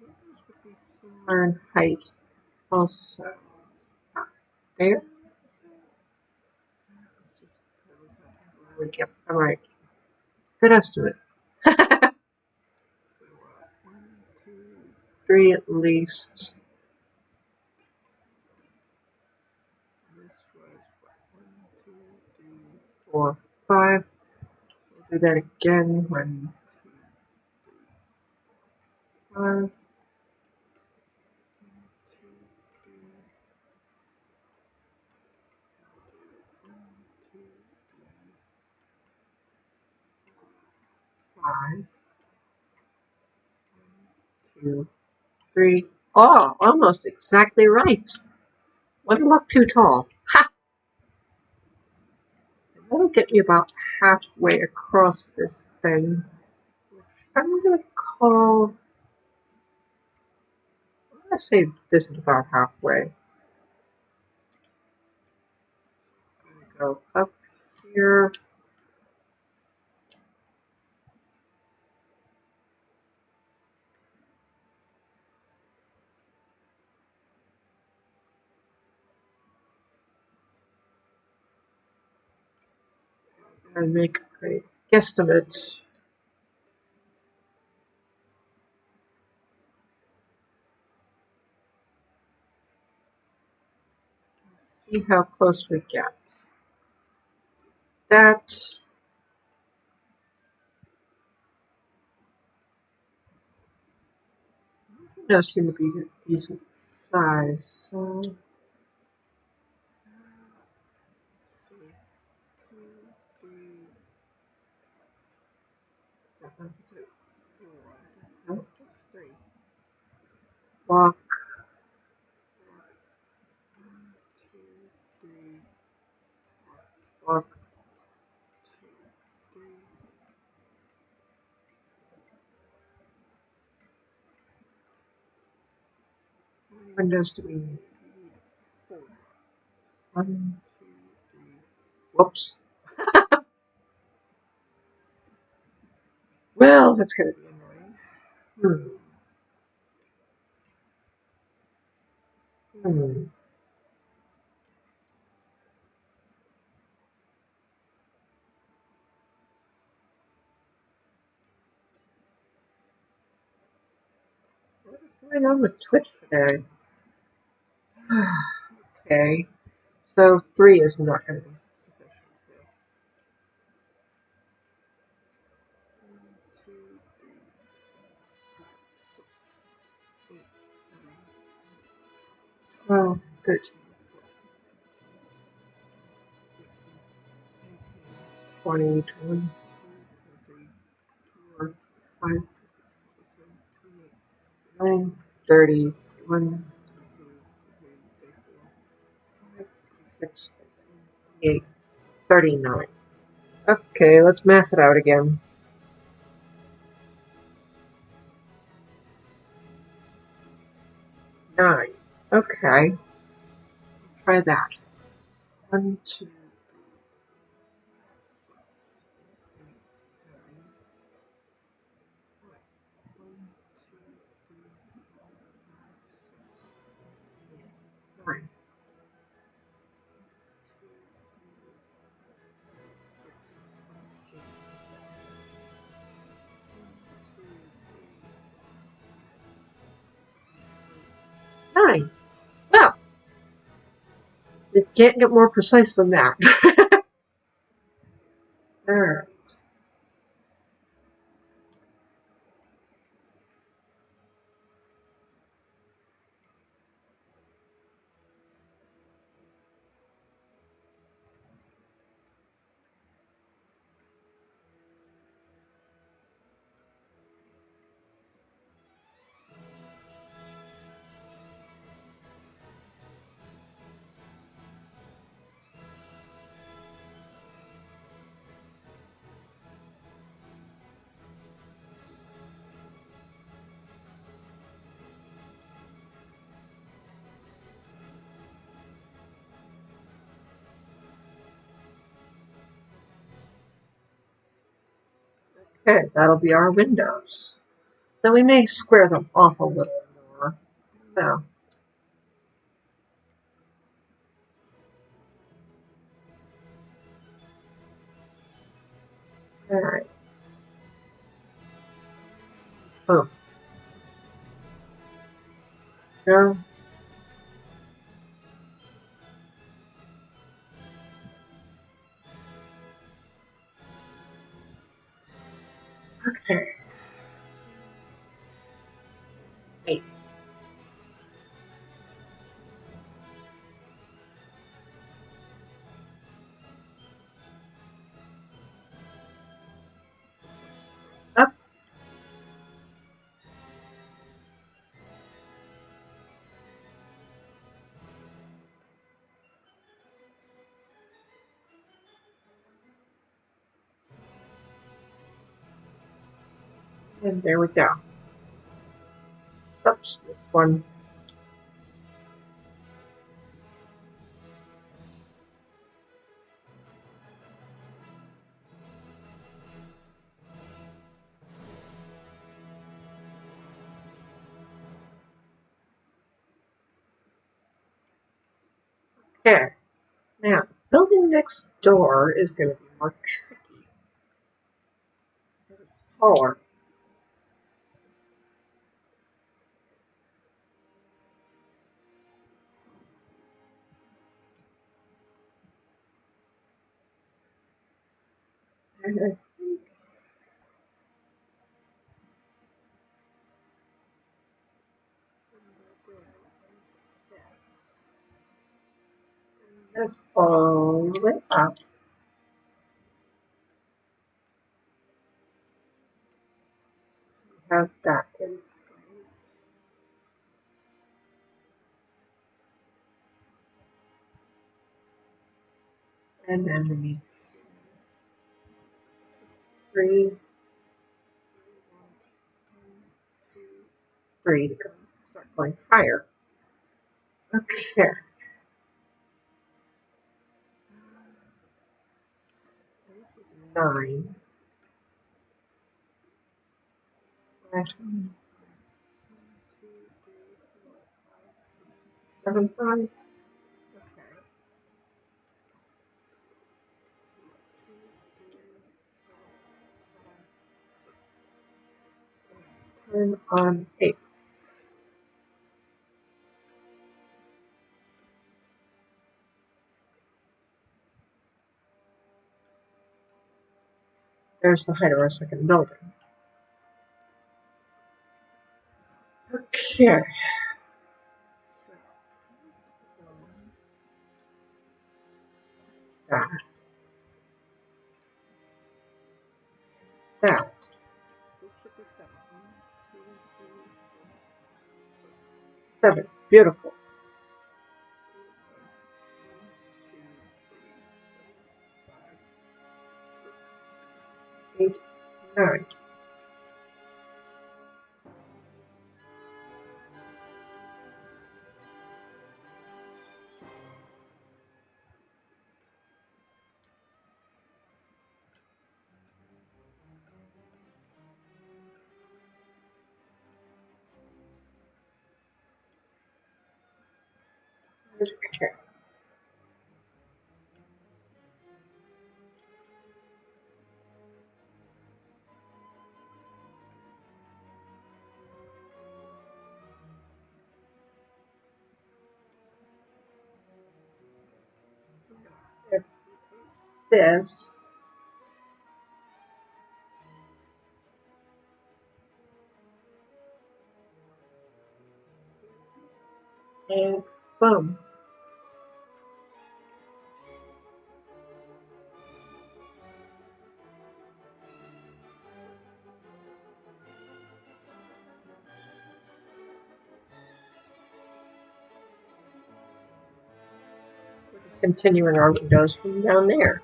this would be similar in height also. There. Yep, all right. Good estimate. 1, 2, 3 at least. This was 1, 2, 3, 4, 5. We'll do that again. 1, 2, 5. 5, 2, 3. Oh, almost exactly right. One look too tall. Ha! That'll get me about halfway across this thing. I'm gonna call. I'm gonna say this is about halfway. I'm gonna go up here. And make a guesstimate. See how close we get. That does seem to be a decent size. So block. 2, 3, block. 2, 3. How many windows do we need? 4. 1, 2, 3. Whoops. Well, that's gonna be annoying. What is going on with Twitch today? Okay, so 3 is not going to be sufficient. 1, 2, 3, 4, 5, 6, 8, 9, 12, 13, 14, 15, 20, 21, 22, 23, 24, 5, 9, 30, 31, 36, 38, 39. Okay, let's math it out again. 9. Okay, try that. 1, 2, 9. 9. Well, you can't get more precise than that. Alright. Okay, that'll be our windows. Then we may square them off a little more. No. Alright. Oh. No. Okay. 8. Up. And there we go. Oops, this one. Okay. Now, building next door is going to be more tricky. It's taller. And I think this all the way up. Have that in place. And then we need 3, 3 to go. Start going higher. Okay. 9. 7, 5. Okay. Turn on 8. There's the height of our second building. Okay. That. That. This should be 7. 7. Beautiful. 8, 9. Okay. If this and boom. Continuing our windows from down there.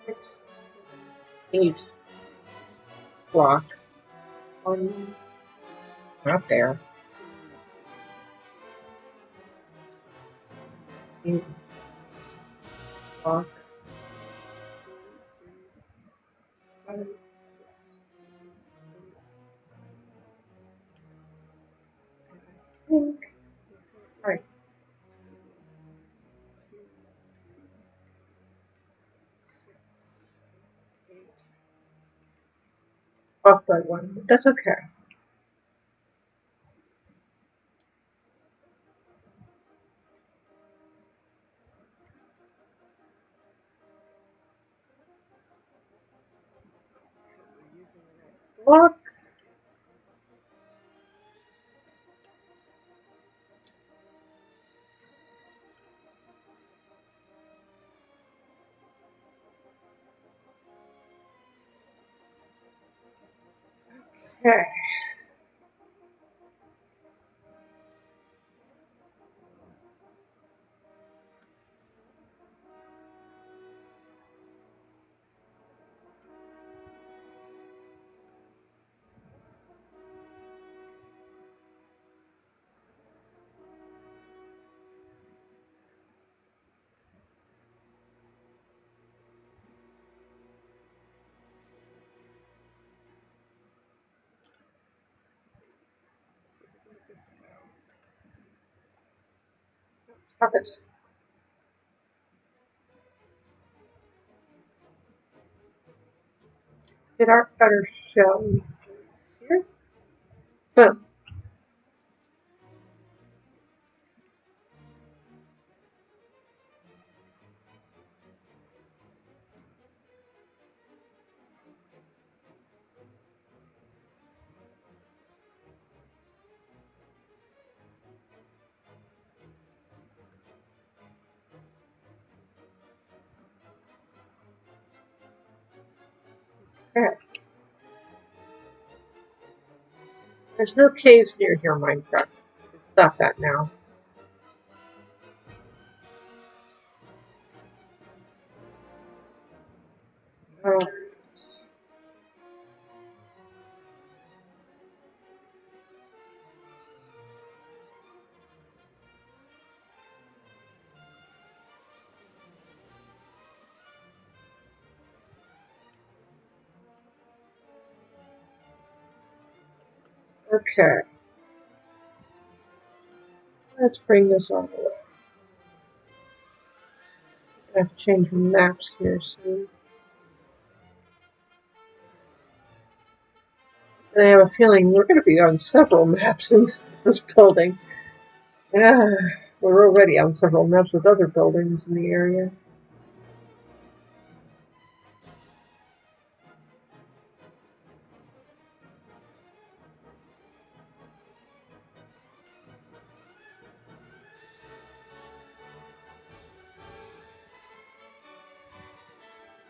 Six, 8 block on, not there. 8 block. 5, 6, I think. Right. Off by 1, but that's okay. Block. Okay. Have it. Get our outer shell here. Boom. Okay. There's no caves near here, Minecraft. Stop that now. Okay. Let's bring this on the way. I have to change maps here soon. And I have a feeling we're going to be on several maps in this building. Yeah, we're already on several maps with other buildings in the area.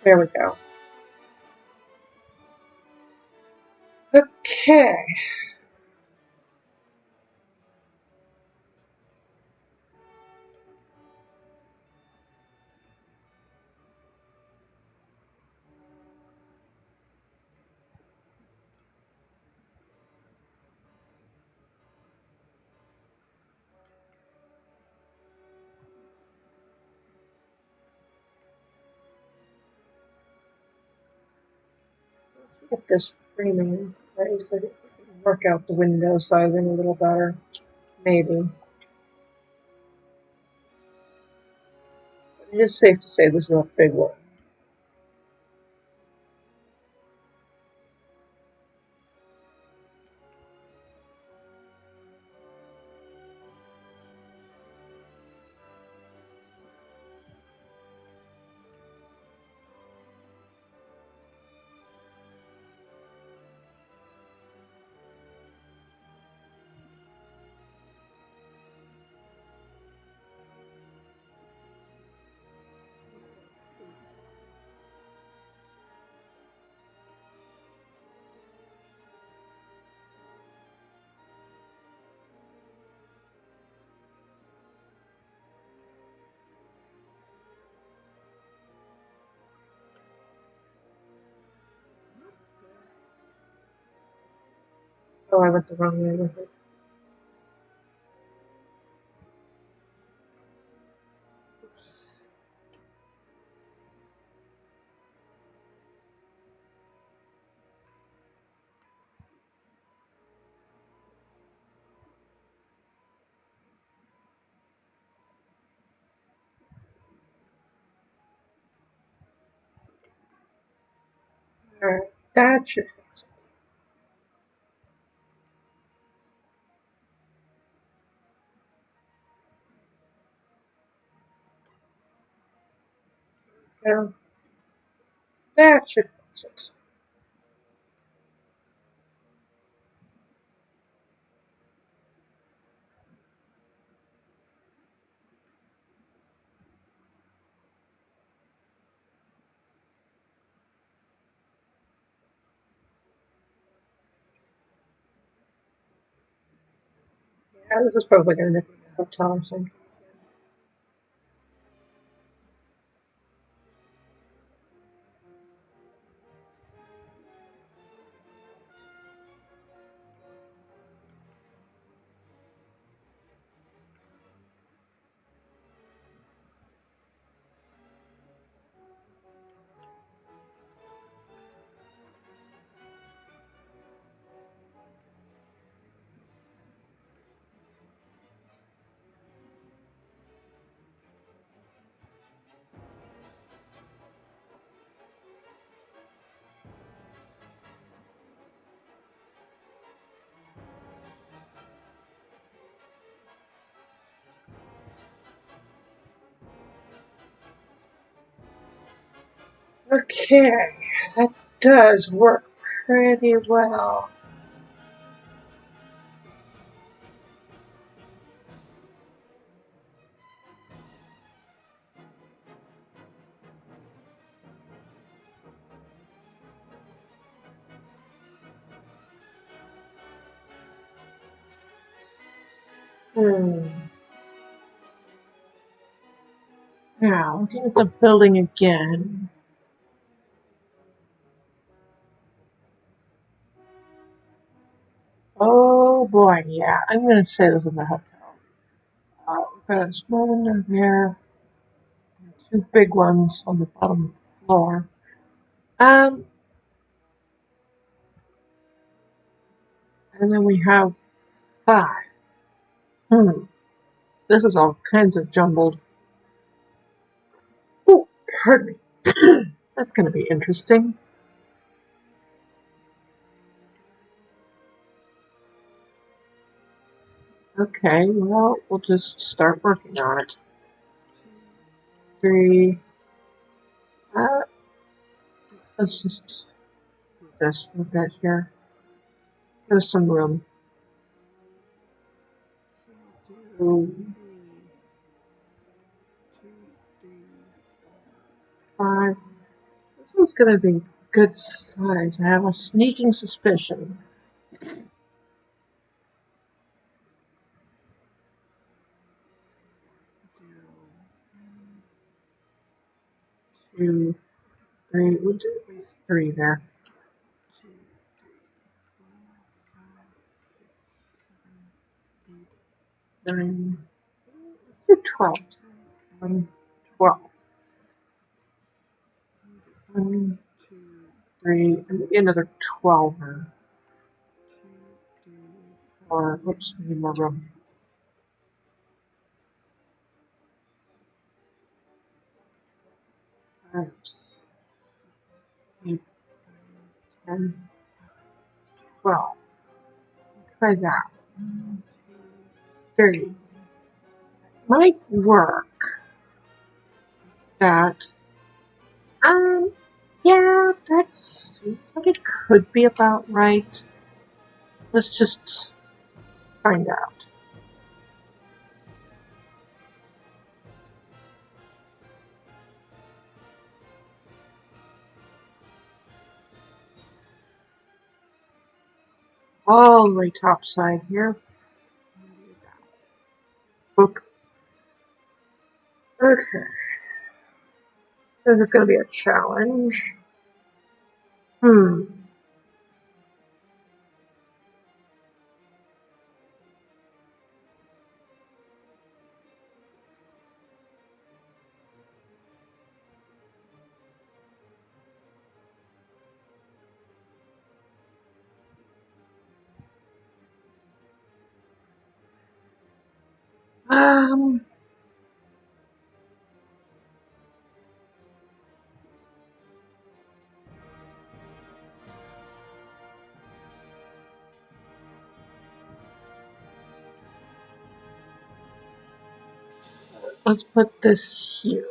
There we go. Okay. Get this framing in place so that we can work out the window sizing a little better. Maybe. But it is safe to say this is a big one. Oh, I went the wrong way with it. Alright, that should fix it. Yeah, that should fix it. Yeah, this is probably going to end up being a hotel or something. Okay, that does work pretty well. Now, looking at the building again. Oh boy, yeah, I'm going to say this is a hotel. We've got a small window there, two big ones on the bottom floor. And then we have 5. This is all kinds of jumbled. Oh, pardon me. That's going to be interesting. Okay, well, we'll just start working on it. 3. Let's just do this a bit here. There's some room. 2, 3, 5. This one's going to be good size. I have a sneaking suspicion. 2, 3. We'll do at least 3 there. 2, 3, 4, 5, 6, 7, 8, 9. Let's do 12. 12. 1, 2, 3, and maybe another 12. 2, 3, 4. Oops, we need more room. 5, 6, 8, 10, 12. Try that. 30. Might work. That. Yeah, that seems like it could be about right. Let's just find out. All the way top side here. Book. Okay. This is going to be a challenge. Let's put this here.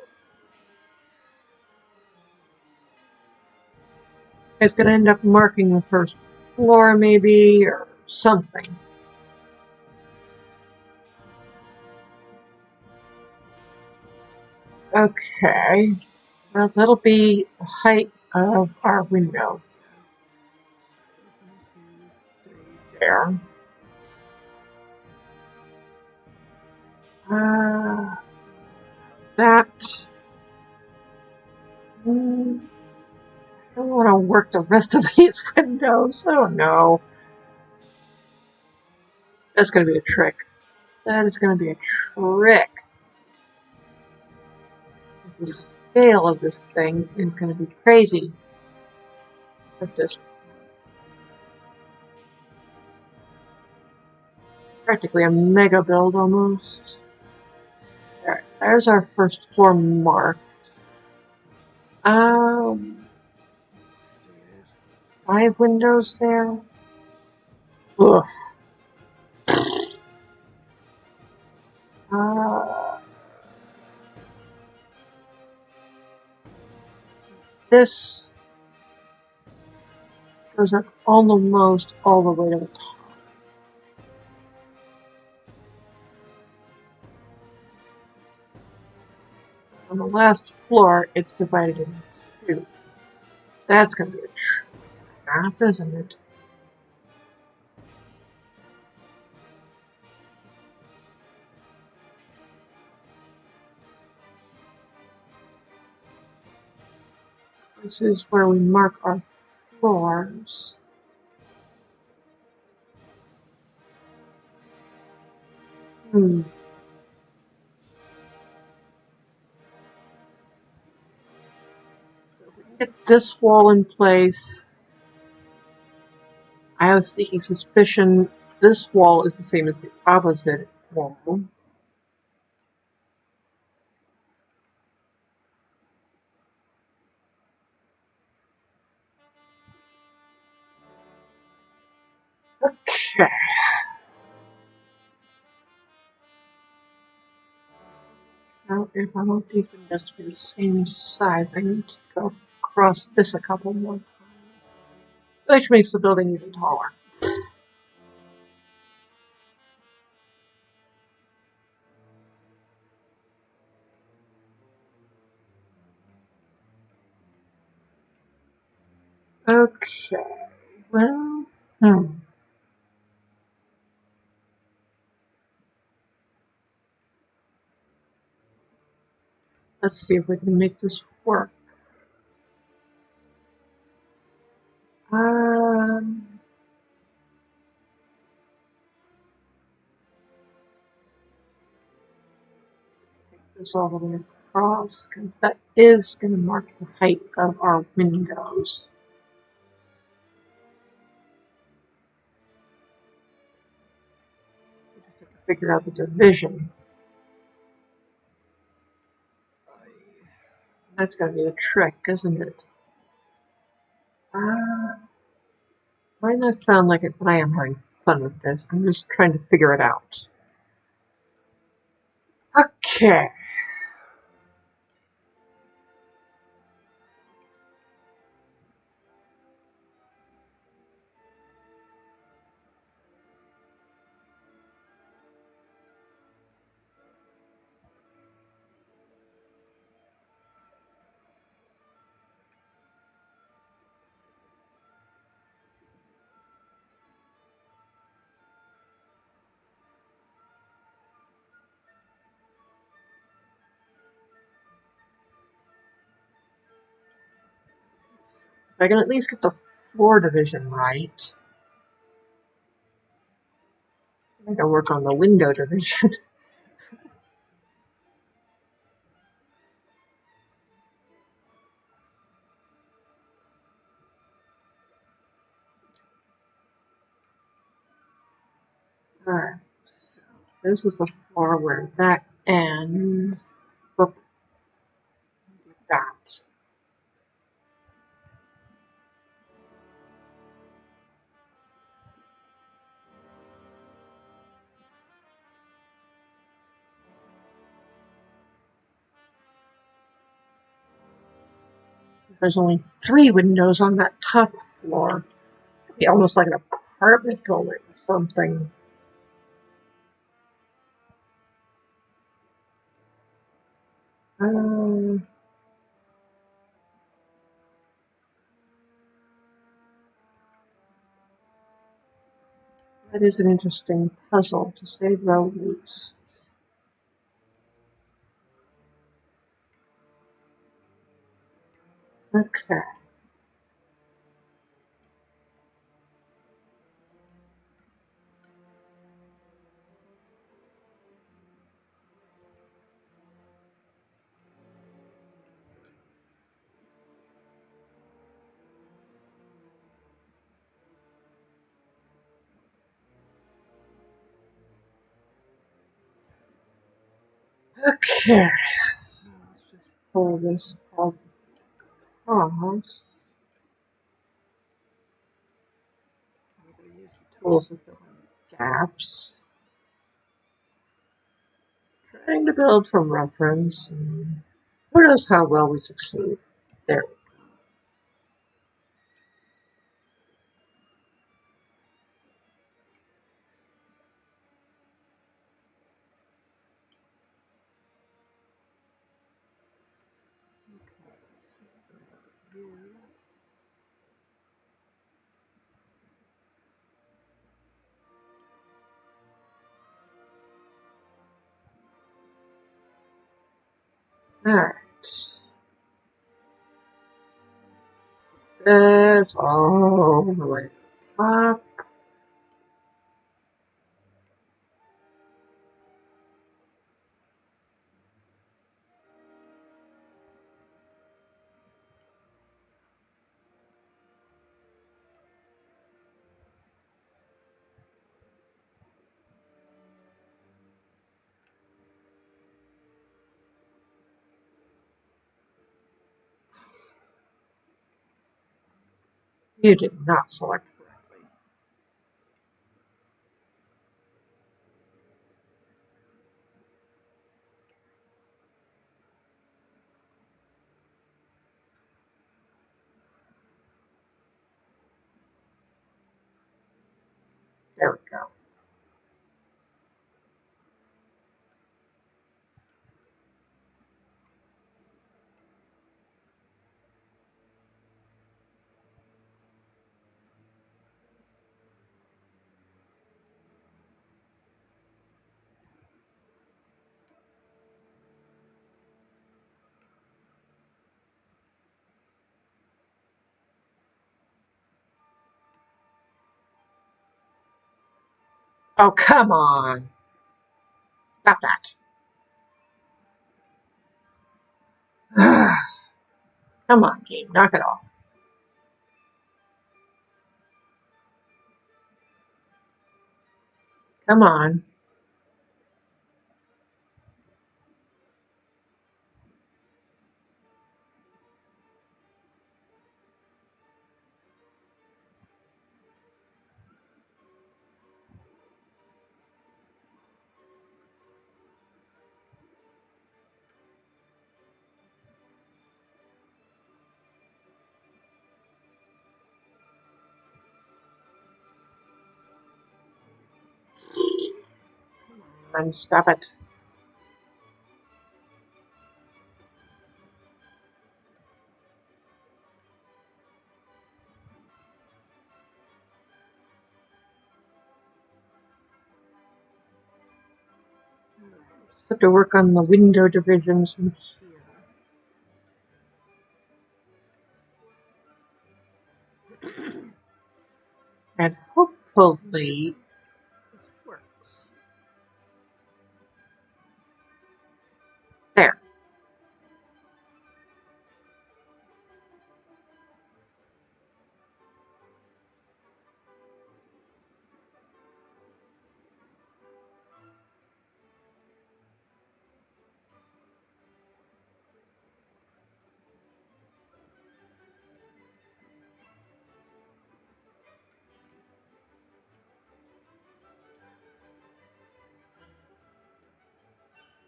It's going to end up marking the first floor, maybe, or something. Okay. Well, that'll be the height of our window. There. That. I don't want to work the rest of these windows. Oh no. That's going to be a trick. That is going to be a trick. The scale of this thing is going to be crazy. With this. Practically a mega build almost. Alright, there's our first floor marked. 5 windows there. Oof. this goes up almost all the way to the top. On the last floor, it's divided into two. That's going to be a trap, isn't it? This is where we mark our floors. Get this wall in place. I have a sneaking suspicion this wall is the same as the opposite wall. Okay. Now, if I want these windows to be the same size, I need to go across this a couple more times, which makes the building even taller. Okay, well, let's see if we can make this work. Take this all the way across, because that is going to mark the height of our windows. We just have to figure out the division. That's going to be the trick, isn't it? Might not sound like it, but I am having fun with this. I'm just trying to figure it out. Okay. If I can at least get the floor division right, I can work on the window division. Alright, so this is the floor where that ends. Look at that. There's only 3 windows on that top floor. It'd be almost like an apartment building or something. That is an interesting puzzle, to say the least. Okay. Okay. Let's just pull this all across. I'm going to use the tools to fill in the gaps. Trying to build from reference. And who knows how well we succeed. There we go. Alright. This all the way up. You did not select correctly. There we go. Oh, come on. Stop that. Come on, game. Knock it off. Come on. And stop it. Just have to work on the window divisions from here. And hopefully this works. There.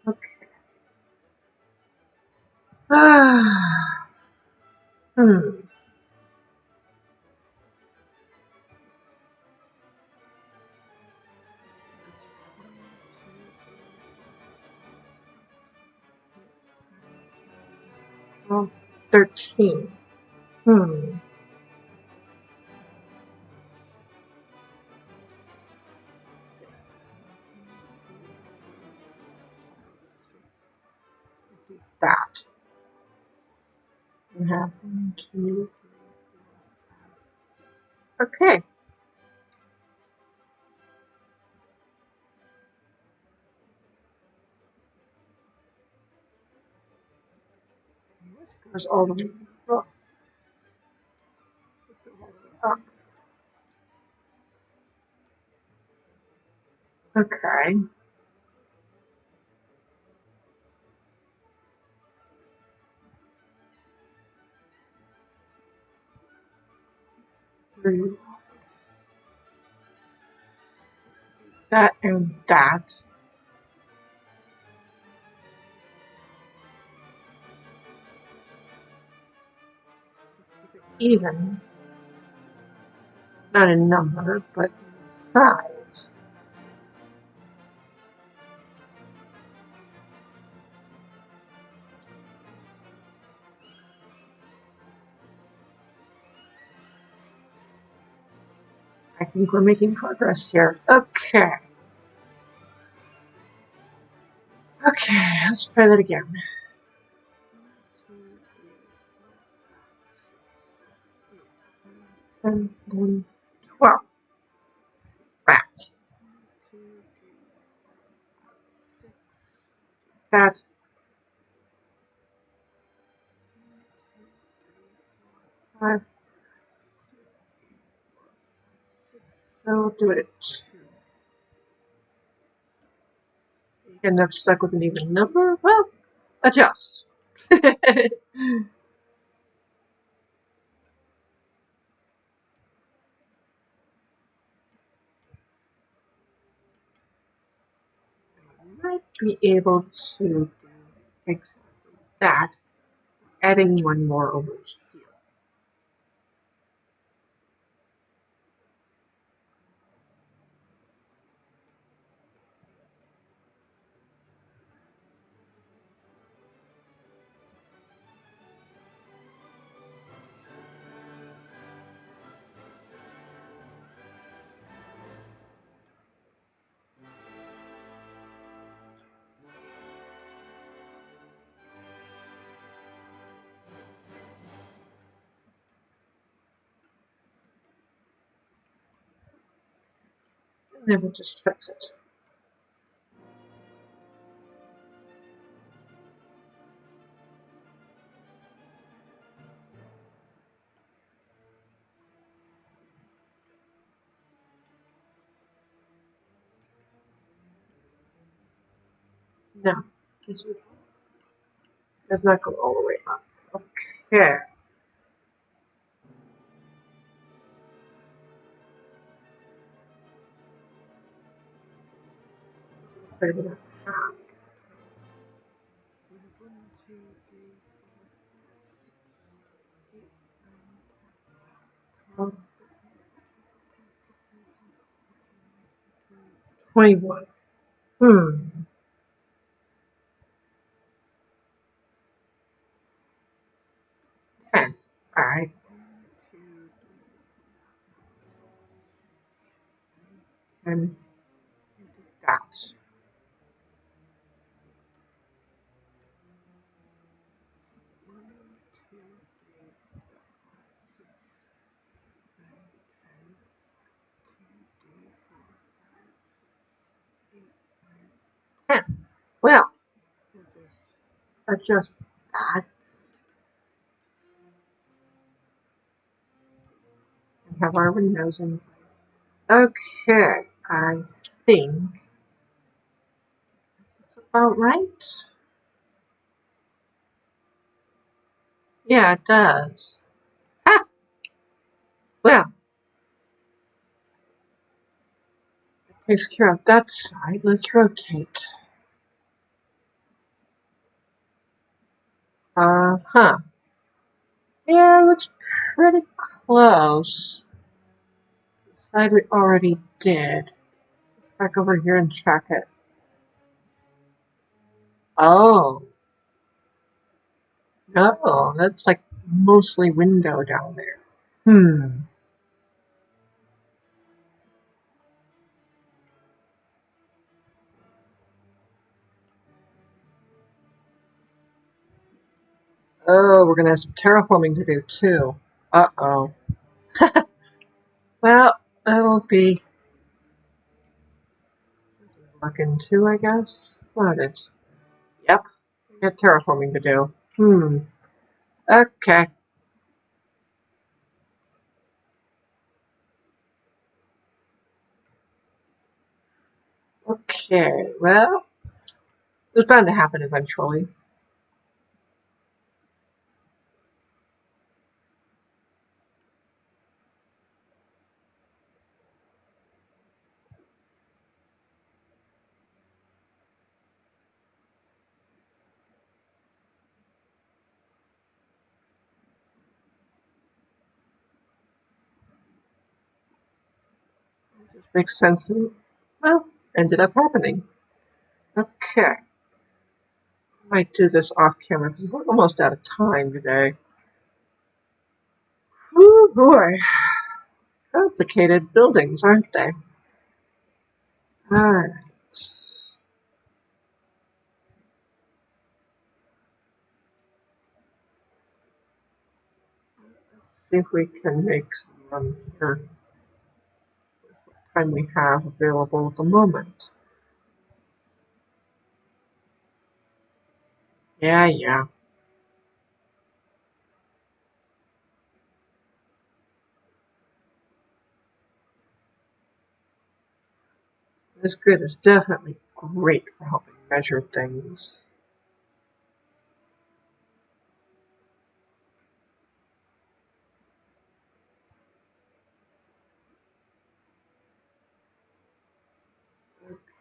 Okay. Hmm. Well, 13. Hmm. That. We have 1, 2. Okay. This goes all the way up. Up. Okay. Three. That and that. Even. Not in number, but size. I think we're making progress here. Okay. Okay, let's try that again. 10, 11, 12. Rats. That. Five. So we'll do it at 2. You end up stuck with an even number. Well, adjust. Might be able to do exactly that, adding one more over here. And then we'll just fix it. No, this does not go all the way up. Okay. Close it up. Um, 21. 10. Alright. And that. Well, adjust that and have our windows in. Okay, I think that's about right. Yeah, it does. Ah, well, it takes care of that side. Let's rotate. Uh-huh. Yeah, it looks pretty close. The side we already did. Back over here and check it. Oh. No, that's like mostly window down there. Oh, we're gonna have some terraforming to do too. Uh-oh. Well, that'll be looking too, I guess. What it? Yep, we got terraforming to do. Okay. Okay, well, it was bound to happen eventually. It just makes sense and, well, ended up happening. Okay. Might do this off camera because we're almost out of time today. Oh boy. Complicated buildings, aren't they? Alright. Let's see if we can make some room here with what time we have available at the moment. Yeah. This grid is definitely great for helping measure things. Okay. Make this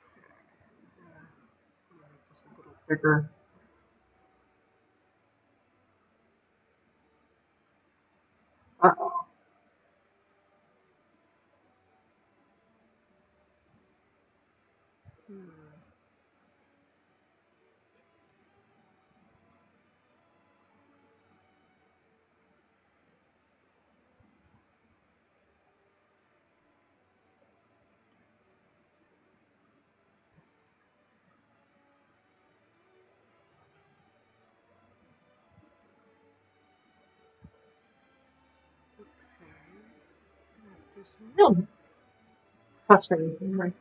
a little bigger. Uh-oh. There's real fussing here, I think.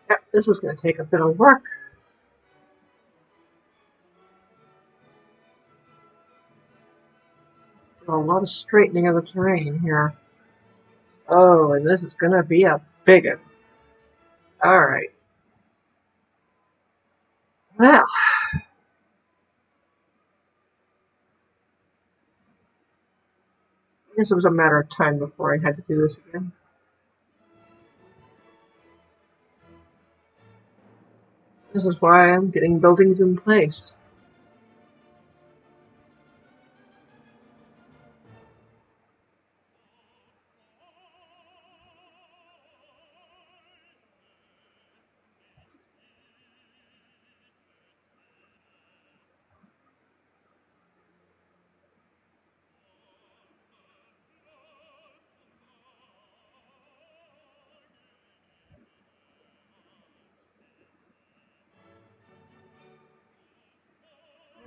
Yep, this is going to take a bit of work. A lot of straightening of the terrain here. Oh, and this is going to be a big one. Alright. Well, I guess it was a matter of time before I had to do this again. This is why I'm getting buildings in place.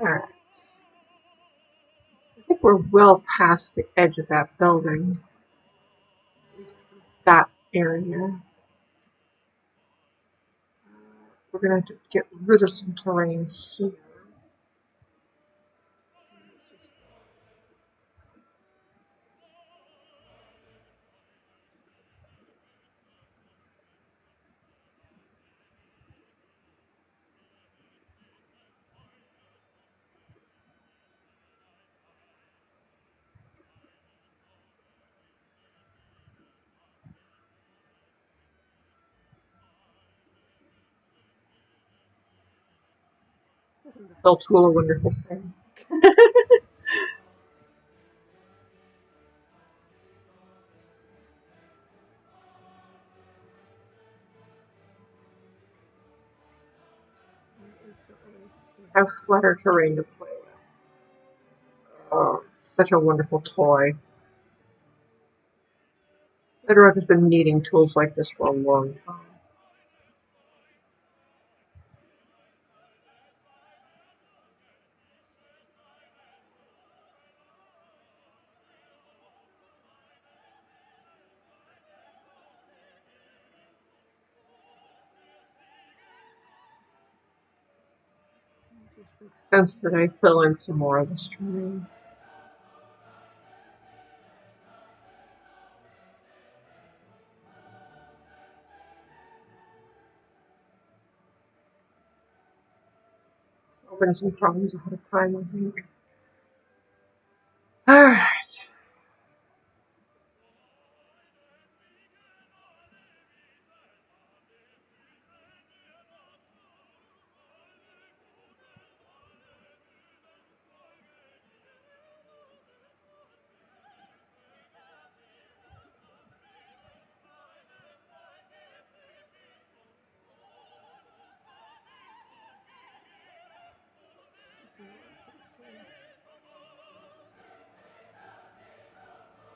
Alright. I think we're well past the edge of that building. That area. We're going to have to get rid of some terrain here. Isn't the fill tool a wonderful thing? We have flatter terrain to play with. Oh, such a wonderful toy. Bedrock has been needing tools like this for a long time. makes sense that I fill in some more of this terrain. Solving some problems ahead of time, I think. Alright.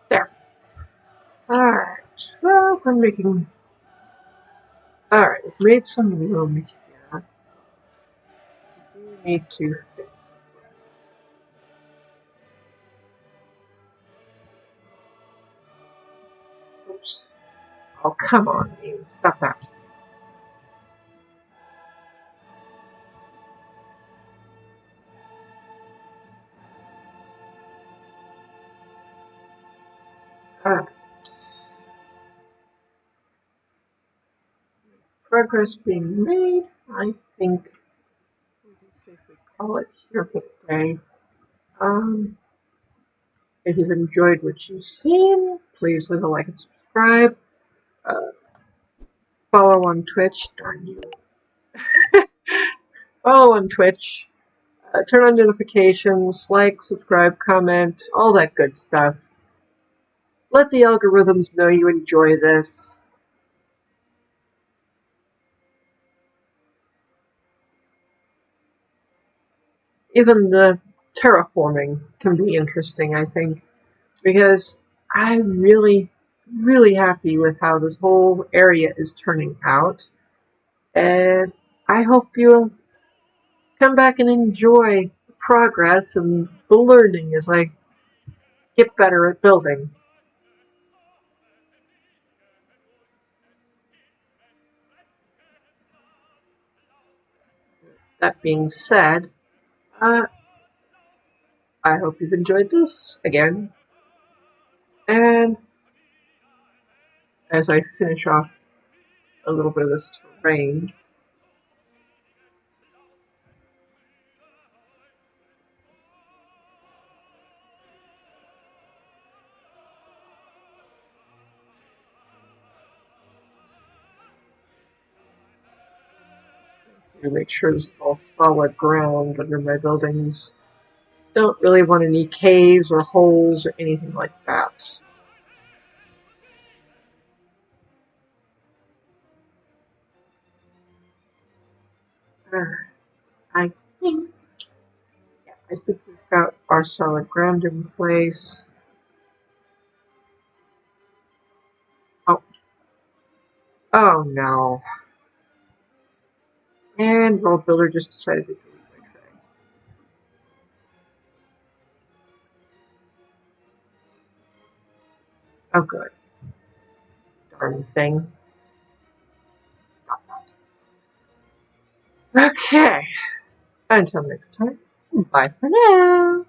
There. Alright. Well, we're making... Alright, we've made some room here. We do need to fix this. Oops. Oh, come on, you. Stop that. Alright. Progress being made. I think we can safely call it here for the day. If you've enjoyed what you've seen, please leave a like and subscribe. Follow on Twitch. Darn you. Follow on Twitch. Turn on notifications, like, subscribe, comment, all that good stuff. Let the algorithms know you enjoy this. Even the terraforming can be interesting, I think, because I'm really, really happy with how this whole area is turning out. And I hope you'll come back and enjoy the progress and the learning as I get better at building. That being said, I hope you've enjoyed this again. And as I finish off a little bit of this terrain, to make sure it's all solid ground under my buildings. Don't really want any caves or holes or anything like that. I think we've got our solid ground in place. Oh no. And World Builder just decided to delete my tray. Oh good. Darn thing. Okay. Until next time, bye for now.